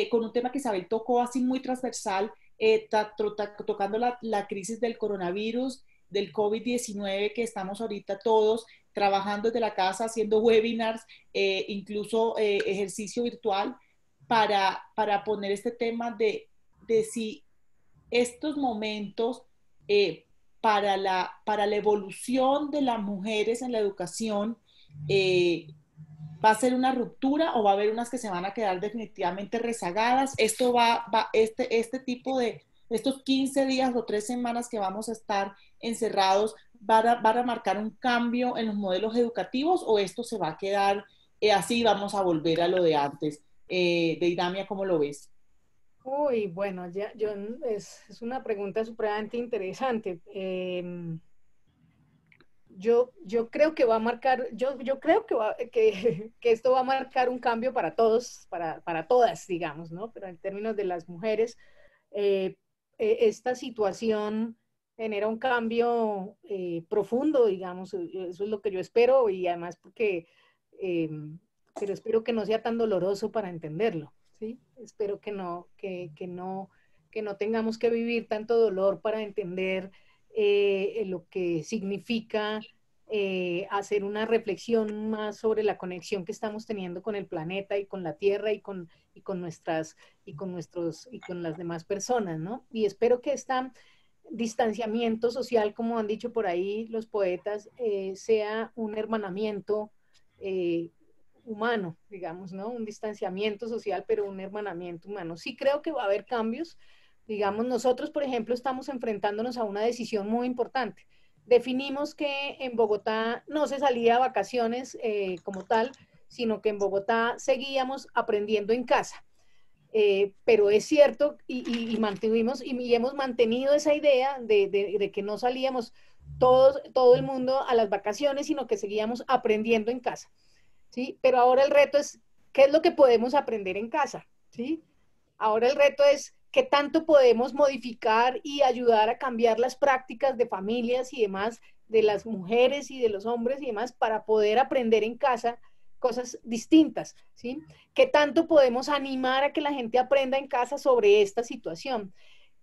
con un tema que Isabel tocó así muy transversal, tocando la crisis del coronavirus, del COVID-19, que estamos ahorita todos trabajando desde la casa, haciendo webinars, incluso ejercicio virtual, para poner este tema de si estos momentos para la evolución de las mujeres en la educación va a ser una ruptura, o va a haber unas que se van a quedar definitivamente rezagadas. Esto este tipo de estos 15 días o 3 semanas que vamos a estar encerrados, ¿van a marcar un cambio en los modelos educativos, o esto se va a quedar así y vamos a volver a lo de antes? Deidamia, ¿cómo lo ves? Uy, bueno, es una pregunta supremamente interesante. Yo creo que va a marcar, yo creo que esto va a marcar un cambio para todos, para todas, digamos, ¿no? Pero en términos de las mujeres, esta situación genera un cambio profundo, digamos. Eso es lo que yo espero, y además porque, pero espero que no sea tan doloroso para entenderlo, ¿sí? Espero que no tengamos que vivir tanto dolor para entender lo que significa hacer una reflexión más sobre la conexión que estamos teniendo con el planeta y con la Tierra y con las demás personas, ¿no? Y espero que este distanciamiento social, como han dicho por ahí los poetas, sea un hermanamiento humano, digamos, ¿no? Un distanciamiento social, pero un hermanamiento humano. Sí creo que va a haber cambios. Digamos, nosotros, por ejemplo, estamos enfrentándonos a una decisión muy importante. Definimos que en Bogotá no se salía a vacaciones como tal, sino que en Bogotá seguíamos aprendiendo en casa. Pero es cierto y hemos mantenido esa idea de que no salíamos todo el mundo a las vacaciones, sino que seguíamos aprendiendo en casa, ¿sí? Pero ahora el reto es, ¿qué es lo que podemos aprender en casa? ¿Sí? Ahora el reto es, ¿qué tanto podemos modificar y ayudar a cambiar las prácticas de familias y demás, de las mujeres y de los hombres y demás, para poder aprender en casa cosas distintas, ¿sí? ¿Qué tanto podemos animar a que la gente aprenda en casa sobre esta situación?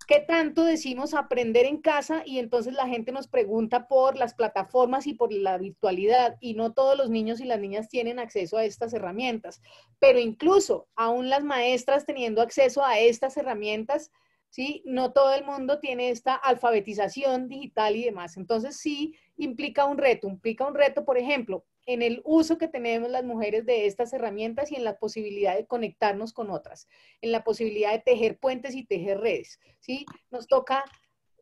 ¿Qué tanto decimos aprender en casa y entonces la gente nos pregunta por las plataformas y por la virtualidad y no todos los niños y las niñas tienen acceso a estas herramientas? Pero incluso aún las maestras teniendo acceso a estas herramientas, ¿sí? No todo el mundo tiene esta alfabetización digital y demás. Entonces sí implica un reto, por ejemplo, en el uso que tenemos las mujeres de estas herramientas y en la posibilidad de conectarnos con otras, en la posibilidad de tejer puentes y tejer redes, ¿sí? Nos toca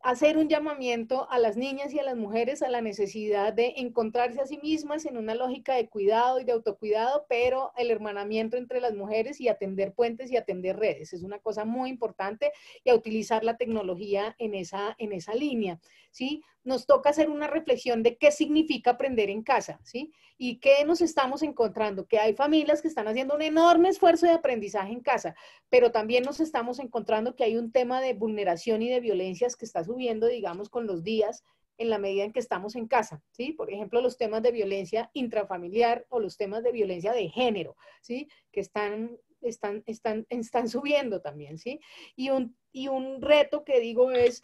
hacer un llamamiento a las niñas y a las mujeres a la necesidad de encontrarse a sí mismas en una lógica de cuidado y de autocuidado, pero el hermanamiento entre las mujeres y atender puentes y atender redes es una cosa muy importante, y a utilizar la tecnología en esa línea, ¿sí? Nos toca hacer una reflexión de qué significa aprender en casa, ¿sí? Y qué nos estamos encontrando, que hay familias que están haciendo un enorme esfuerzo de aprendizaje en casa, pero también nos estamos encontrando que hay un tema de vulneración y de violencias que está subiendo, digamos, con los días en la medida en que estamos en casa, ¿sí? Por ejemplo, los temas de violencia intrafamiliar o los temas de violencia de género, ¿sí? Que están subiendo también, ¿sí? Y un reto que digo es,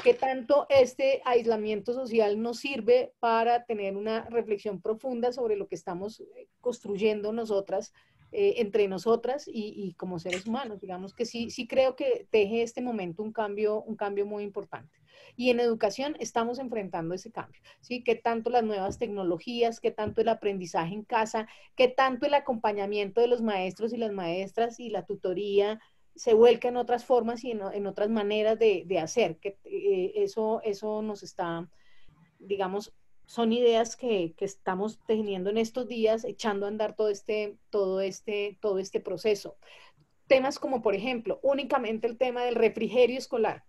¿qué tanto este aislamiento social nos sirve para tener una reflexión profunda sobre lo que estamos construyendo nosotras, entre nosotras y como seres humanos? Digamos que sí creo que teje este momento un cambio muy importante. Y en educación estamos enfrentando ese cambio, ¿sí? ¿Qué tanto las nuevas tecnologías, qué tanto el aprendizaje en casa, qué tanto el acompañamiento de los maestros y las maestras y la tutoría se vuelca en otras formas y en otras maneras de hacer? Que eso nos está, digamos, son ideas que estamos teniendo en estos días, echando a andar todo este proceso. Temas como, por ejemplo, únicamente el tema del refrigerio escolar.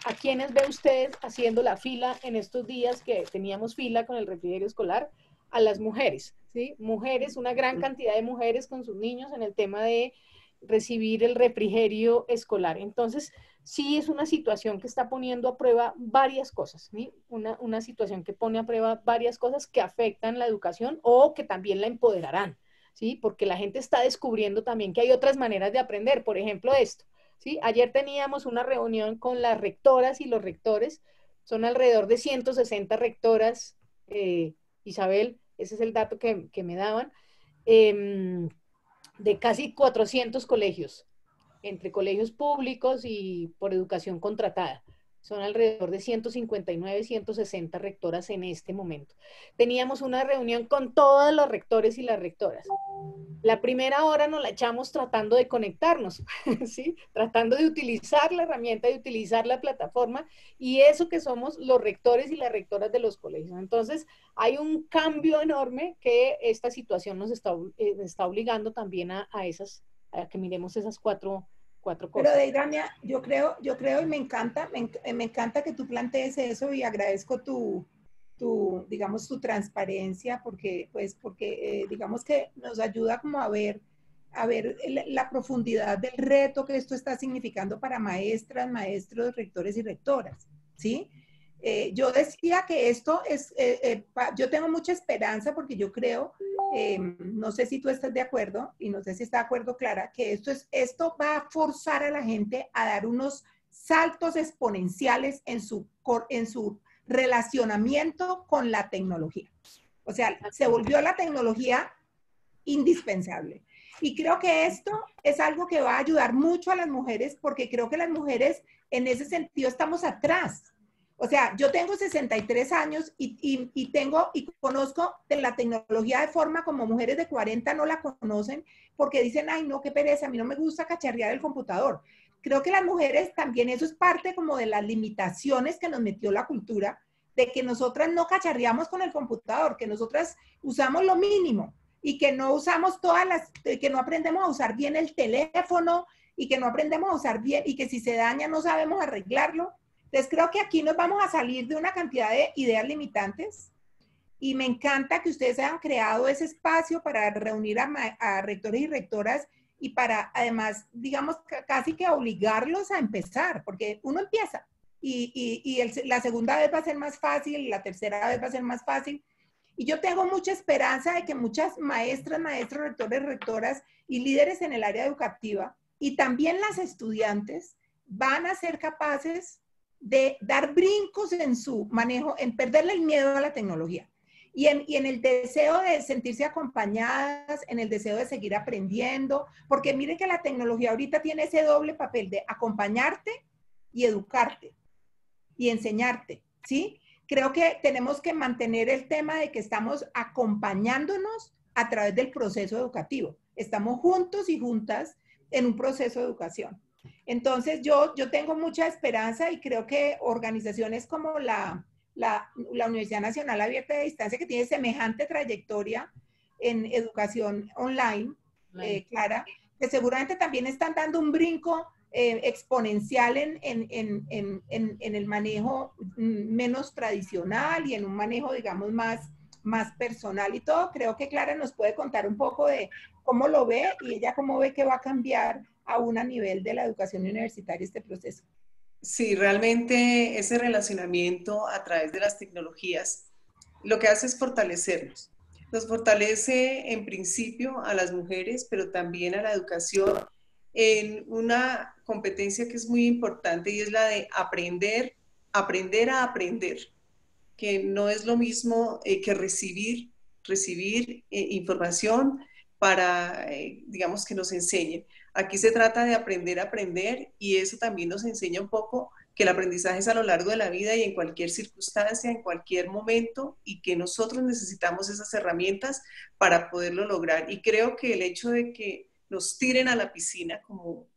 ¿A quiénes ve usted haciendo la fila en estos días que teníamos fila con el refrigerio escolar? A las mujeres, ¿sí? Mujeres, una gran cantidad de mujeres con sus niños en el tema de recibir el refrigerio escolar. Entonces, sí es una situación que está poniendo a prueba varias cosas, ¿sí? Una situación que pone a prueba varias cosas que afectan la educación o que también la empoderarán, ¿sí? Porque la gente está descubriendo también que hay otras maneras de aprender. Por ejemplo, esto, ¿sí? Ayer teníamos una reunión con las rectoras y los rectores. Son alrededor de 160 rectoras, Isabel, ese es el dato que me daban, de casi 400 colegios, entre colegios públicos y por educación contratada. Son alrededor de 159, 160 rectoras en este momento. Teníamos una reunión con todos los rectores y las rectoras. La primera hora nos la echamos tratando de conectarnos, ¿sí? Tratando de utilizar la herramienta, de utilizar la plataforma, y eso que somos los rectores y las rectoras de los colegios. Entonces, hay un cambio enorme que esta situación nos está obligando también a que miremos esas cuatro cosas. Pero Deidamia, yo creo y me encanta que tú plantees eso, y agradezco digamos, tu transparencia, porque digamos que nos ayuda como a ver la profundidad del reto que esto está significando para maestras, maestros, rectores y rectoras, ¿sí? Yo decía que esto es, yo tengo mucha esperanza porque yo creo, no sé si tú estás de acuerdo y no sé si está de acuerdo Clara, que esto va a forzar a la gente a dar unos saltos exponenciales en su relacionamiento con la tecnología. O sea, se volvió la tecnología indispensable. Y creo que esto es algo que va a ayudar mucho a las mujeres, porque creo que las mujeres en ese sentido estamos atrás. O sea, yo tengo 63 años y conozco de la tecnología de forma como mujeres de 40 no la conocen, porque dicen, ay no, qué pereza, a mí no me gusta cacharrear el computador. Creo que las mujeres también, eso es parte como de las limitaciones que nos metió la cultura, de que nosotras no cacharreamos con el computador, que nosotras usamos lo mínimo. y que no usamos que no aprendemos a usar bien el teléfono y que no aprendemos a usar bien y que si se daña no sabemos arreglarlo. Entonces creo que aquí nos vamos a salir de una cantidad de ideas limitantes y me encanta que ustedes hayan creado ese espacio para reunir a rectores y rectoras y para además, digamos, casi que obligarlos a empezar, porque uno empieza y la segunda vez va a ser más fácil, la tercera vez va a ser más fácil. Y yo tengo mucha esperanza de que muchas maestras, maestros, rectores, rectoras y líderes en el área educativa y también las estudiantes van a ser capaces de dar brincos en su manejo, en perderle el miedo a la tecnología y en el deseo de sentirse acompañadas, en el deseo de seguir aprendiendo, porque miren que la tecnología ahorita tiene ese doble papel de acompañarte y educarte y enseñarte, ¿sí? Creo que tenemos que mantener el tema de que estamos acompañándonos a través del proceso educativo. Estamos juntos y juntas en un proceso de educación. Entonces, yo tengo mucha esperanza y creo que organizaciones como la Universidad Nacional Abierta de Distancia, que tiene semejante trayectoria en educación online, Clara, que seguramente también están dando un brinco exponencial en el manejo menos tradicional y en un manejo, digamos, más personal y todo. Creo que Clara nos puede contar un poco de cómo lo ve y ella cómo ve que va a cambiar aún a nivel de la educación universitaria este proceso. Sí, realmente ese relacionamiento a través de las tecnologías lo que hace es fortalecernos. Nos fortalece en principio a las mujeres, pero también a la educación en una competencia que es muy importante y es la de aprender a aprender, que no es lo mismo que recibir información para, digamos, que nos enseñen. Aquí se trata de aprender a aprender y eso también nos enseña un poco que el aprendizaje es a lo largo de la vida y en cualquier circunstancia, en cualquier momento y que nosotros necesitamos esas herramientas para poderlo lograr. Y creo que el hecho de que nos tiren a la piscina, como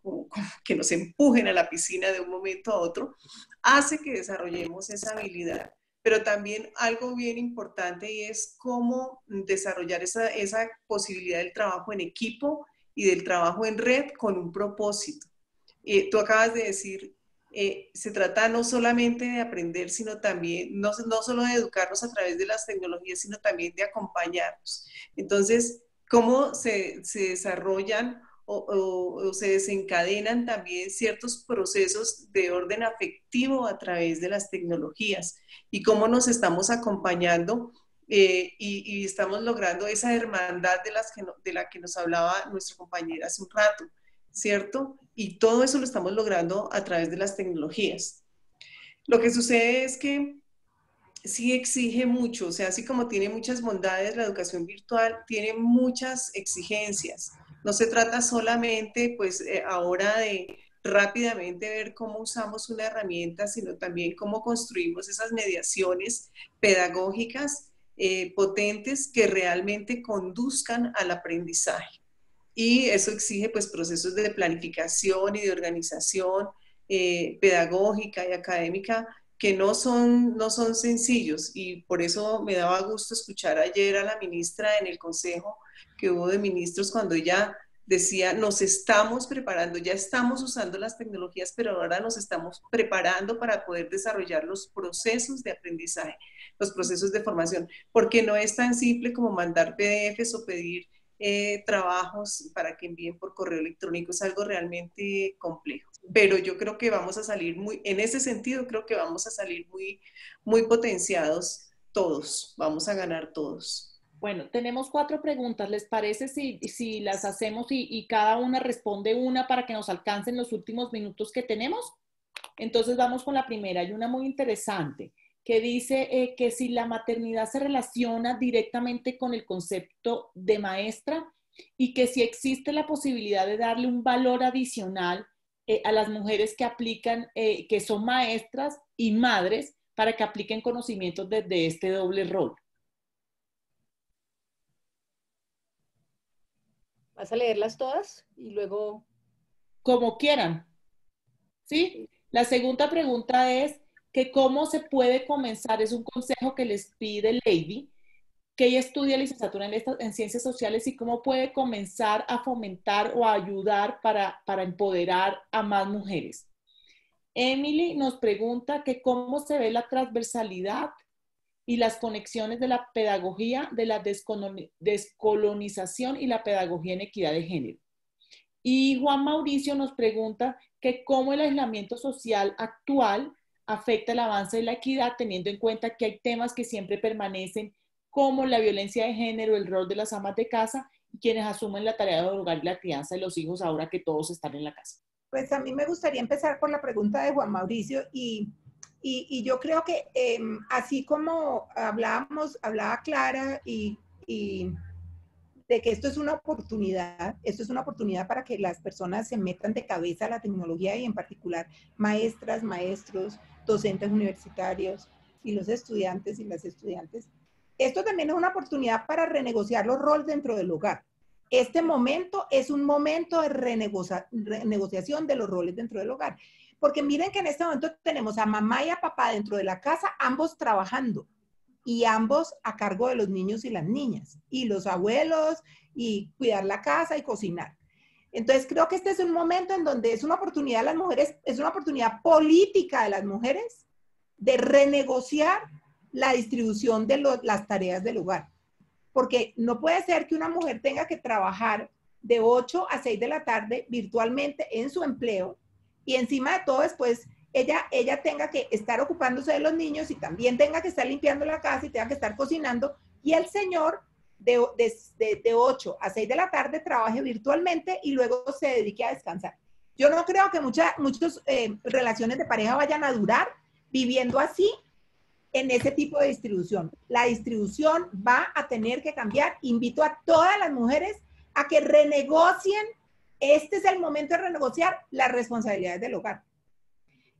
que nos empujen a la piscina de un momento a otro, hace que desarrollemos esa habilidad. Pero también algo bien importante y es cómo desarrollar esa posibilidad del trabajo en equipo y del trabajo en red con un propósito. Tú acabas de decir, se trata no solamente de aprender, sino también, no solo de educarnos a través de las tecnologías, sino también de acompañarnos. Entonces, ¿cómo se desarrollan o se desencadenan también ciertos procesos de orden afectivo a través de las tecnologías? Y cómo nos estamos acompañando y estamos logrando esa hermandad de la que nos hablaba nuestra compañera hace un rato, ¿cierto? Y todo eso lo estamos logrando a través de las tecnologías. Lo que sucede es que sí exige mucho, o sea, así como tiene muchas bondades, la educación virtual tiene muchas exigencias. No se trata solamente, pues, ahora de rápidamente ver cómo usamos una herramienta, sino también cómo construimos esas mediaciones pedagógicas potentes que realmente conduzcan al aprendizaje. Y eso exige, pues, procesos de planificación y de organización pedagógica y académica que no son sencillos y por eso me daba gusto escuchar ayer a la ministra en el consejo que hubo de ministros cuando ella decía, nos estamos preparando, ya estamos usando las tecnologías, pero ahora nos estamos preparando para poder desarrollar los procesos de aprendizaje, los procesos de formación, porque no es tan simple como mandar PDFs o pedir trabajos para que envíen por correo electrónico, es algo realmente complejo. Pero yo creo que vamos a salir en ese sentido, creo que vamos a salir muy potenciados todos, vamos a ganar todos. Bueno, tenemos 4 preguntas. ¿Les parece si las hacemos y cada una responde una para que nos alcancen los últimos minutos que tenemos? Entonces vamos con la primera. Hay una muy interesante que dice que si la maternidad se relaciona directamente con el concepto de maestra y que si existe la posibilidad de darle un valor adicional a las mujeres que aplican, que son maestras y madres, para que apliquen conocimientos desde este doble rol. ¿Vas a leerlas todas y luego? Como quieran, ¿sí? La segunda pregunta es que cómo se puede comenzar, es un consejo que les pide Lady, que ella estudia licenciatura en ciencias sociales y cómo puede comenzar a fomentar o a ayudar para empoderar a más mujeres. Emily nos pregunta que cómo se ve la transversalidad y las conexiones de la pedagogía, de la descolonización y la pedagogía en equidad de género. Y Juan Mauricio nos pregunta que cómo el aislamiento social actual afecta el avance de la equidad, teniendo en cuenta que hay temas que siempre permanecen, como la violencia de género, el rol de las amas de casa y quienes asumen la tarea del hogar y la crianza de los hijos ahora que todos están en la casa. Pues a mí me gustaría empezar por la pregunta de Juan Mauricio y yo creo que así como hablaba Clara y de que esto es una oportunidad para que las personas se metan de cabeza a la tecnología y en particular maestras, maestros, docentes universitarios y los estudiantes y las estudiantes. Esto también es una oportunidad para renegociar los roles dentro del hogar. Este momento es un momento de renegociación de los roles dentro del hogar. Porque miren que en este momento tenemos a mamá y a papá dentro de la casa, ambos trabajando y ambos a cargo de los niños y las niñas, y los abuelos, y cuidar la casa y cocinar. Entonces creo que este es un momento en donde es una oportunidad de las mujeres, es una oportunidad política de las mujeres de renegociar la distribución de las tareas del hogar. Porque no puede ser que una mujer tenga que trabajar de 8 a 6 de la tarde virtualmente en su empleo y encima de todo después ella tenga que estar ocupándose de los niños y también tenga que estar limpiando la casa y tenga que estar cocinando y el señor de 8 a 6 de la tarde trabaje virtualmente y luego se dedique a descansar. Yo no creo que muchas relaciones de pareja vayan a durar viviendo así en ese tipo de distribución. La distribución va a tener que cambiar. Invito a todas las mujeres a que renegocien. Este es el momento de renegociar las responsabilidades del hogar.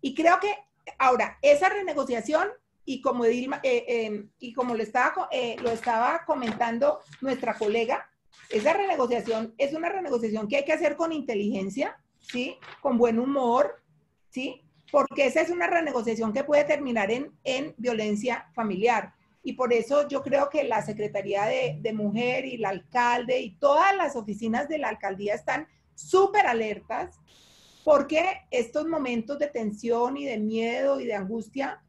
Y creo que ahora esa renegociación, y como lo estaba comentando nuestra colega, esa renegociación es una renegociación que hay que hacer con inteligencia, ¿sí? Con buen humor, ¿sí? Porque esa es una renegociación que puede terminar en violencia familiar. Y por eso yo creo que la Secretaría de Mujer y el alcalde y todas las oficinas de la alcaldía están súper alertas porque estos momentos de tensión y de miedo y de angustia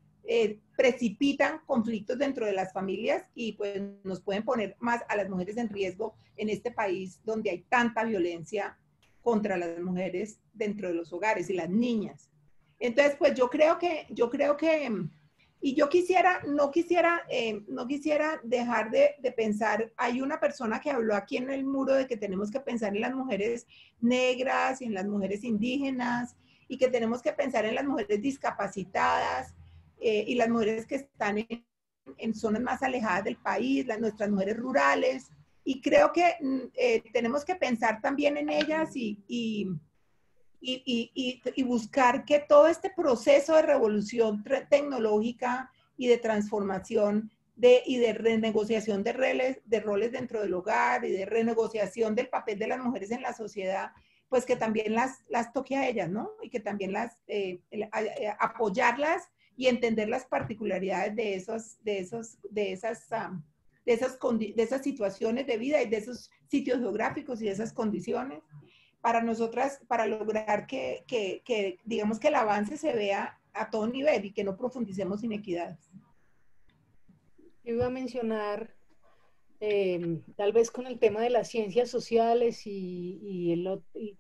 precipitan conflictos dentro de las familias y pues nos pueden poner más a las mujeres en riesgo en este país donde hay tanta violencia contra las mujeres dentro de los hogares y las niñas. Entonces, pues yo creo que, y yo no quisiera dejar de pensar, hay una persona que habló aquí en el muro de que tenemos que pensar en las mujeres negras y en las mujeres indígenas y que tenemos que pensar en las mujeres discapacitadas y las mujeres que están en zonas más alejadas del país, nuestras mujeres rurales, y creo que tenemos que pensar también en ellas y buscar que todo este proceso de revolución tecnológica y de transformación y de renegociación de roles dentro del hogar y de renegociación del papel de las mujeres en la sociedad, pues que también las toque a ellas, ¿no? Y que también apoyarlas y entender las particularidades de esas situaciones de vida y de esos sitios geográficos y de esas condiciones. Para nosotras, para lograr que digamos que el avance se vea a todo nivel y que no profundicemos inequidades. Yo iba a mencionar, tal vez con el tema de las ciencias sociales y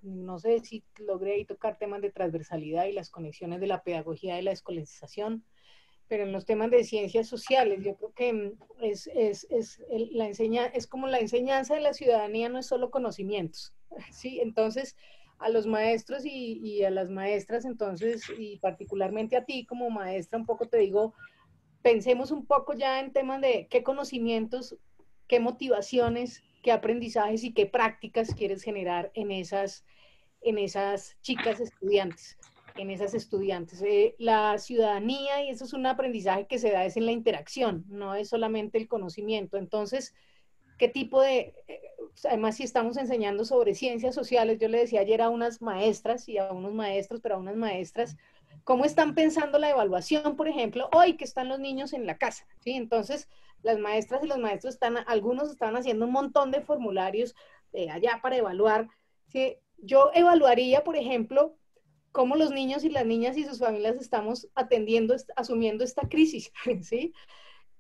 no sé si logré tocar temas de transversalidad y las conexiones de la pedagogía y la escolarización, pero en los temas de ciencias sociales, yo creo que es como la enseñanza de la ciudadanía, no es solo conocimientos, ¿sí? Entonces, a los maestros y a las maestras, entonces, y particularmente a ti como maestra, un poco te digo, pensemos un poco ya en temas de qué conocimientos, qué motivaciones, qué aprendizajes y qué prácticas quieres generar en esas chicas estudiantes. En esas estudiantes. La ciudadanía, y eso es un aprendizaje que se da, es en la interacción, no es solamente el conocimiento. Entonces, ¿qué tipo además si estamos enseñando sobre ciencias sociales, yo le decía ayer a unas maestras y a unos maestros, pero a unas maestras, ¿Cómo están pensando la evaluación, por ejemplo, hoy que están los niños en la casa? ¿Sí? Entonces, las maestras y los maestros algunos están haciendo un montón de formularios allá para evaluar. ¿Sí? Yo evaluaría, por ejemplo, cómo los niños y las niñas y sus familias estamos asumiendo esta crisis, ¿sí?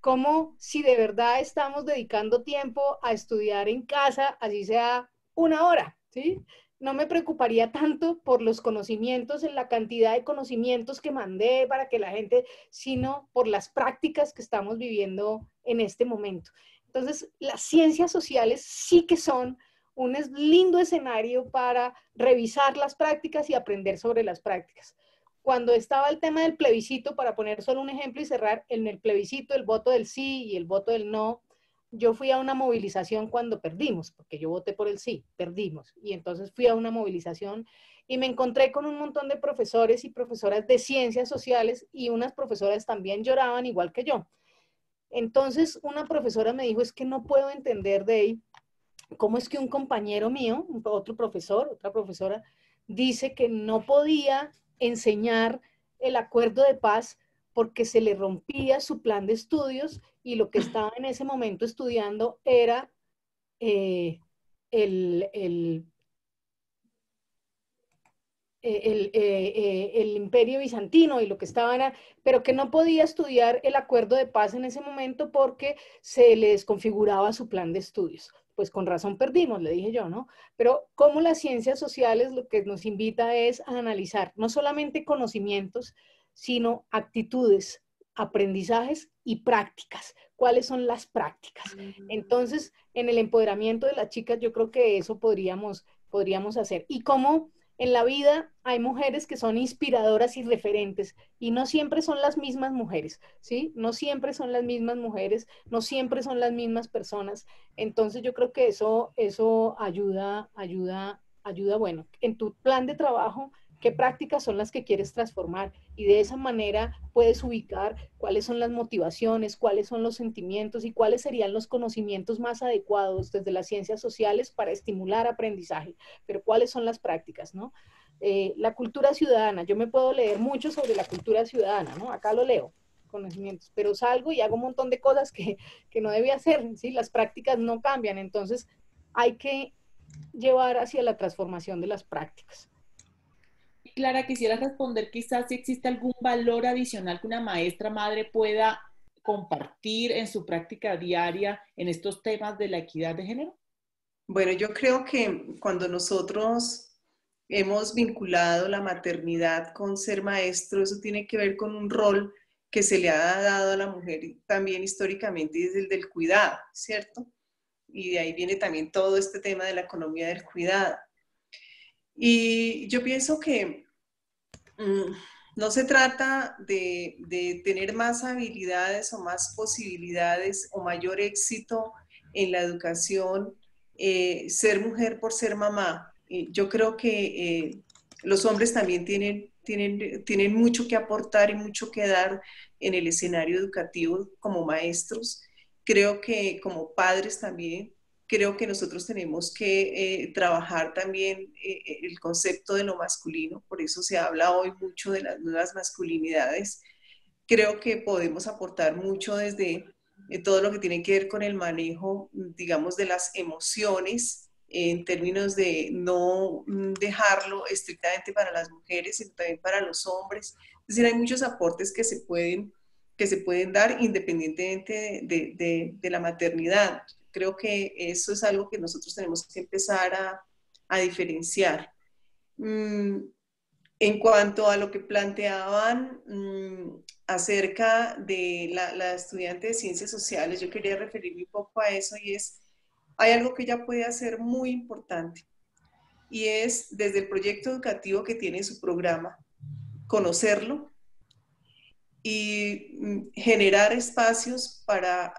Cómo si de verdad estamos dedicando tiempo a estudiar en casa, así sea 1 hora, ¿sí? No me preocuparía tanto por los conocimientos, en la cantidad de conocimientos que mandé para que la gente, sino por las prácticas que estamos viviendo en este momento. Entonces, las ciencias sociales sí que son un lindo escenario para revisar las prácticas y aprender sobre las prácticas. Cuando estaba el tema del plebiscito, para poner solo un ejemplo y cerrar, en el plebiscito, el voto del sí y el voto del no, yo fui a una movilización cuando perdimos, porque yo voté por el sí, perdimos. Y entonces fui a una movilización y me encontré con un montón de profesores y profesoras de ciencias sociales y unas profesoras también lloraban igual que yo. Entonces una profesora me dijo, es que no puedo entender de ahí cómo es que un compañero mío, otro profesor, otra profesora, dice que no podía enseñar el acuerdo de paz porque se le rompía su plan de estudios y lo que estaba en ese momento estudiando era eh, el, el, el imperio bizantino y lo que estaba era, pero que no podía estudiar el acuerdo de paz en ese momento porque se le desconfiguraba su plan de estudios. Pues con razón perdimos, le dije yo, ¿no? Pero como las ciencias sociales lo que nos invita es a analizar no solamente conocimientos, sino actitudes, aprendizajes y prácticas. ¿Cuáles son las prácticas? Entonces, en el empoderamiento de las chicas, yo creo que eso podríamos hacer. Y cómo en la vida hay mujeres que son inspiradoras y referentes y no siempre son las mismas mujeres, ¿sí? No siempre son las mismas mujeres, no siempre son las mismas personas. Entonces yo creo que eso ayuda, bueno, en tu plan de trabajo, qué prácticas son las que quieres transformar y de esa manera puedes ubicar cuáles son las motivaciones, cuáles son los sentimientos y cuáles serían los conocimientos más adecuados desde las ciencias sociales para estimular aprendizaje, pero cuáles son las prácticas, ¿no? La cultura ciudadana, yo me puedo leer mucho sobre la cultura ciudadana, ¿no? Acá lo leo, conocimientos, pero salgo y hago un montón de cosas que no debía hacer, ¿sí? Las prácticas no cambian, entonces hay que llevar hacia la transformación de las prácticas. Clara, quisiera responder quizás si existe algún valor adicional que una maestra madre pueda compartir en su práctica diaria en estos temas de la equidad de género. Bueno, yo creo que cuando nosotros hemos vinculado la maternidad con ser maestro, eso tiene que ver con un rol que se le ha dado a la mujer también históricamente desde el del cuidado, ¿cierto? Y de ahí viene también todo este tema de la economía del cuidado. Y yo pienso que no se trata de tener más habilidades o más posibilidades o mayor éxito en la educación, ser mujer por ser mamá. Yo creo que los hombres también tienen mucho que aportar y mucho que dar en el escenario educativo como maestros. Creo que como padres también. Creo que nosotros tenemos que trabajar también el concepto de lo masculino, por eso se habla hoy mucho de las nuevas masculinidades. Creo que podemos aportar mucho desde todo lo que tiene que ver con el manejo, digamos, de las emociones, en términos de no dejarlo estrictamente para las mujeres, sino también para los hombres. Es decir, hay muchos aportes que se pueden dar independientemente de la maternidad. Creo que eso es algo que nosotros tenemos que empezar a diferenciar. En cuanto a lo que planteaban acerca de la estudiante de ciencias sociales, yo quería referirme un poco a eso y hay algo que ella puede hacer muy importante y es desde el proyecto educativo que tiene su programa, conocerlo y generar espacios para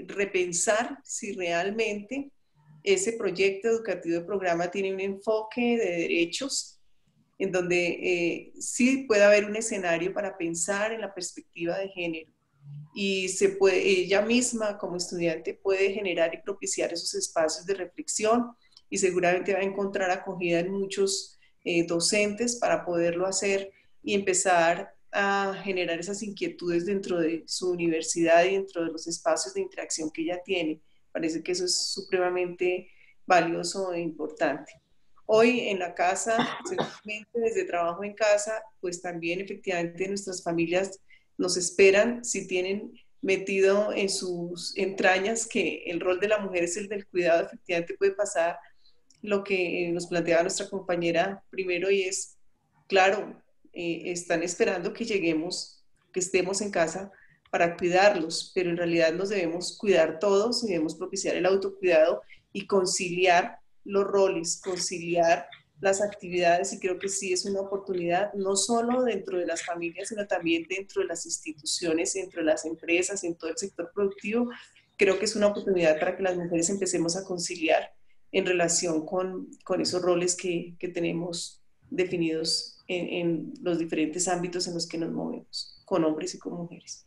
repensar si realmente ese proyecto educativo de programa tiene un enfoque de derechos, en donde sí puede haber un escenario para pensar en la perspectiva de género. Y ella misma como estudiante puede generar y propiciar esos espacios de reflexión y seguramente va a encontrar acogida en muchos docentes para poderlo hacer y empezar a generar esas inquietudes dentro de su universidad y dentro de los espacios de interacción que ella tiene. Parece que eso es supremamente valioso e importante. Hoy en la casa, seguramente desde trabajo en casa, pues también efectivamente nuestras familias nos esperan si tienen metido en sus entrañas que el rol de la mujer es el del cuidado. Efectivamente puede pasar lo que nos planteaba nuestra compañera primero, y es, claro, están esperando que lleguemos, que estemos en casa para cuidarlos, pero en realidad nos debemos cuidar todos y debemos propiciar el autocuidado y conciliar los roles, conciliar las actividades, y creo que sí es una oportunidad, no solo dentro de las familias, sino también dentro de las instituciones, dentro de las empresas, en todo el sector productivo. Creo que es una oportunidad para que las mujeres empecemos a conciliar en relación con esos roles que tenemos definidos en los diferentes ámbitos en los que nos movemos, con hombres y con mujeres.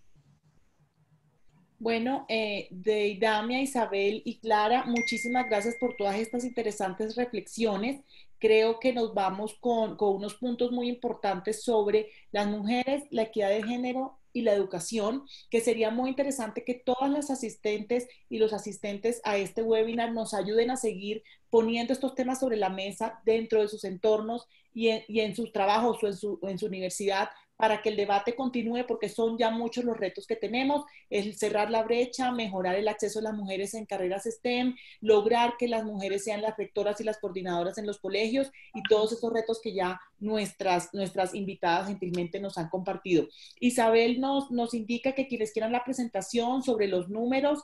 Bueno, Deidamia, Isabel y Clara, muchísimas gracias por todas estas interesantes reflexiones. Creo que nos vamos con unos puntos muy importantes sobre las mujeres, la equidad de género y la educación, que sería muy interesante que todas las asistentes y los asistentes a este webinar nos ayuden a seguir poniendo estos temas sobre la mesa dentro de sus entornos y en sus trabajos o en su universidad, para que el debate continúe, porque son ya muchos los retos que tenemos: el cerrar la brecha, mejorar el acceso de las mujeres en carreras STEM, lograr que las mujeres sean las rectoras y las coordinadoras en los colegios, y todos esos retos que ya nuestras invitadas gentilmente nos han compartido. Isabel nos indica que quienes quieran la presentación sobre los números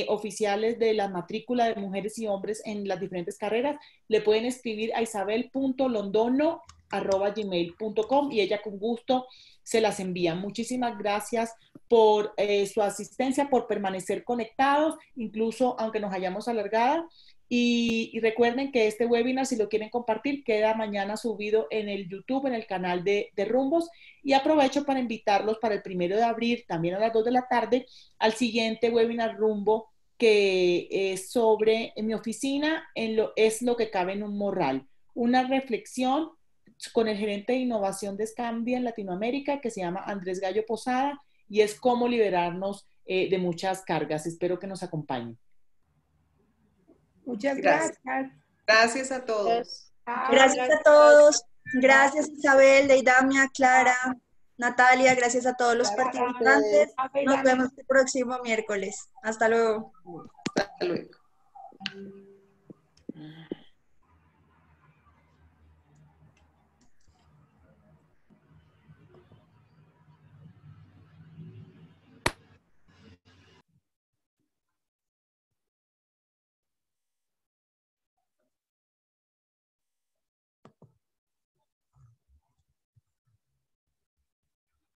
oficiales de la matrícula de mujeres y hombres en las diferentes carreras, le pueden escribir a isabel.londono@gmail.com y ella con gusto se las envía. Muchísimas gracias por su asistencia, por permanecer conectados, incluso aunque nos hayamos alargado. Y recuerden que este webinar, si lo quieren compartir, queda mañana subido en el YouTube, en el canal de Rumbos. Y aprovecho para invitarlos para el 1 de abril, también a las 2 de la tarde, al siguiente webinar Rumbo, que es sobre mi oficina, es lo que cabe en un morral. Una reflexión con el gerente de innovación de Scambia en Latinoamérica, que se llama Andrés Gallo Posada, y es cómo liberarnos de muchas cargas. Espero que nos acompañen. Muchas gracias. Gracias a todos. Gracias a todos. Gracias Isabel, Deidamia, Clara, Natalia. Gracias a todos los participantes. Nos vemos el próximo miércoles. Hasta luego. Hasta luego.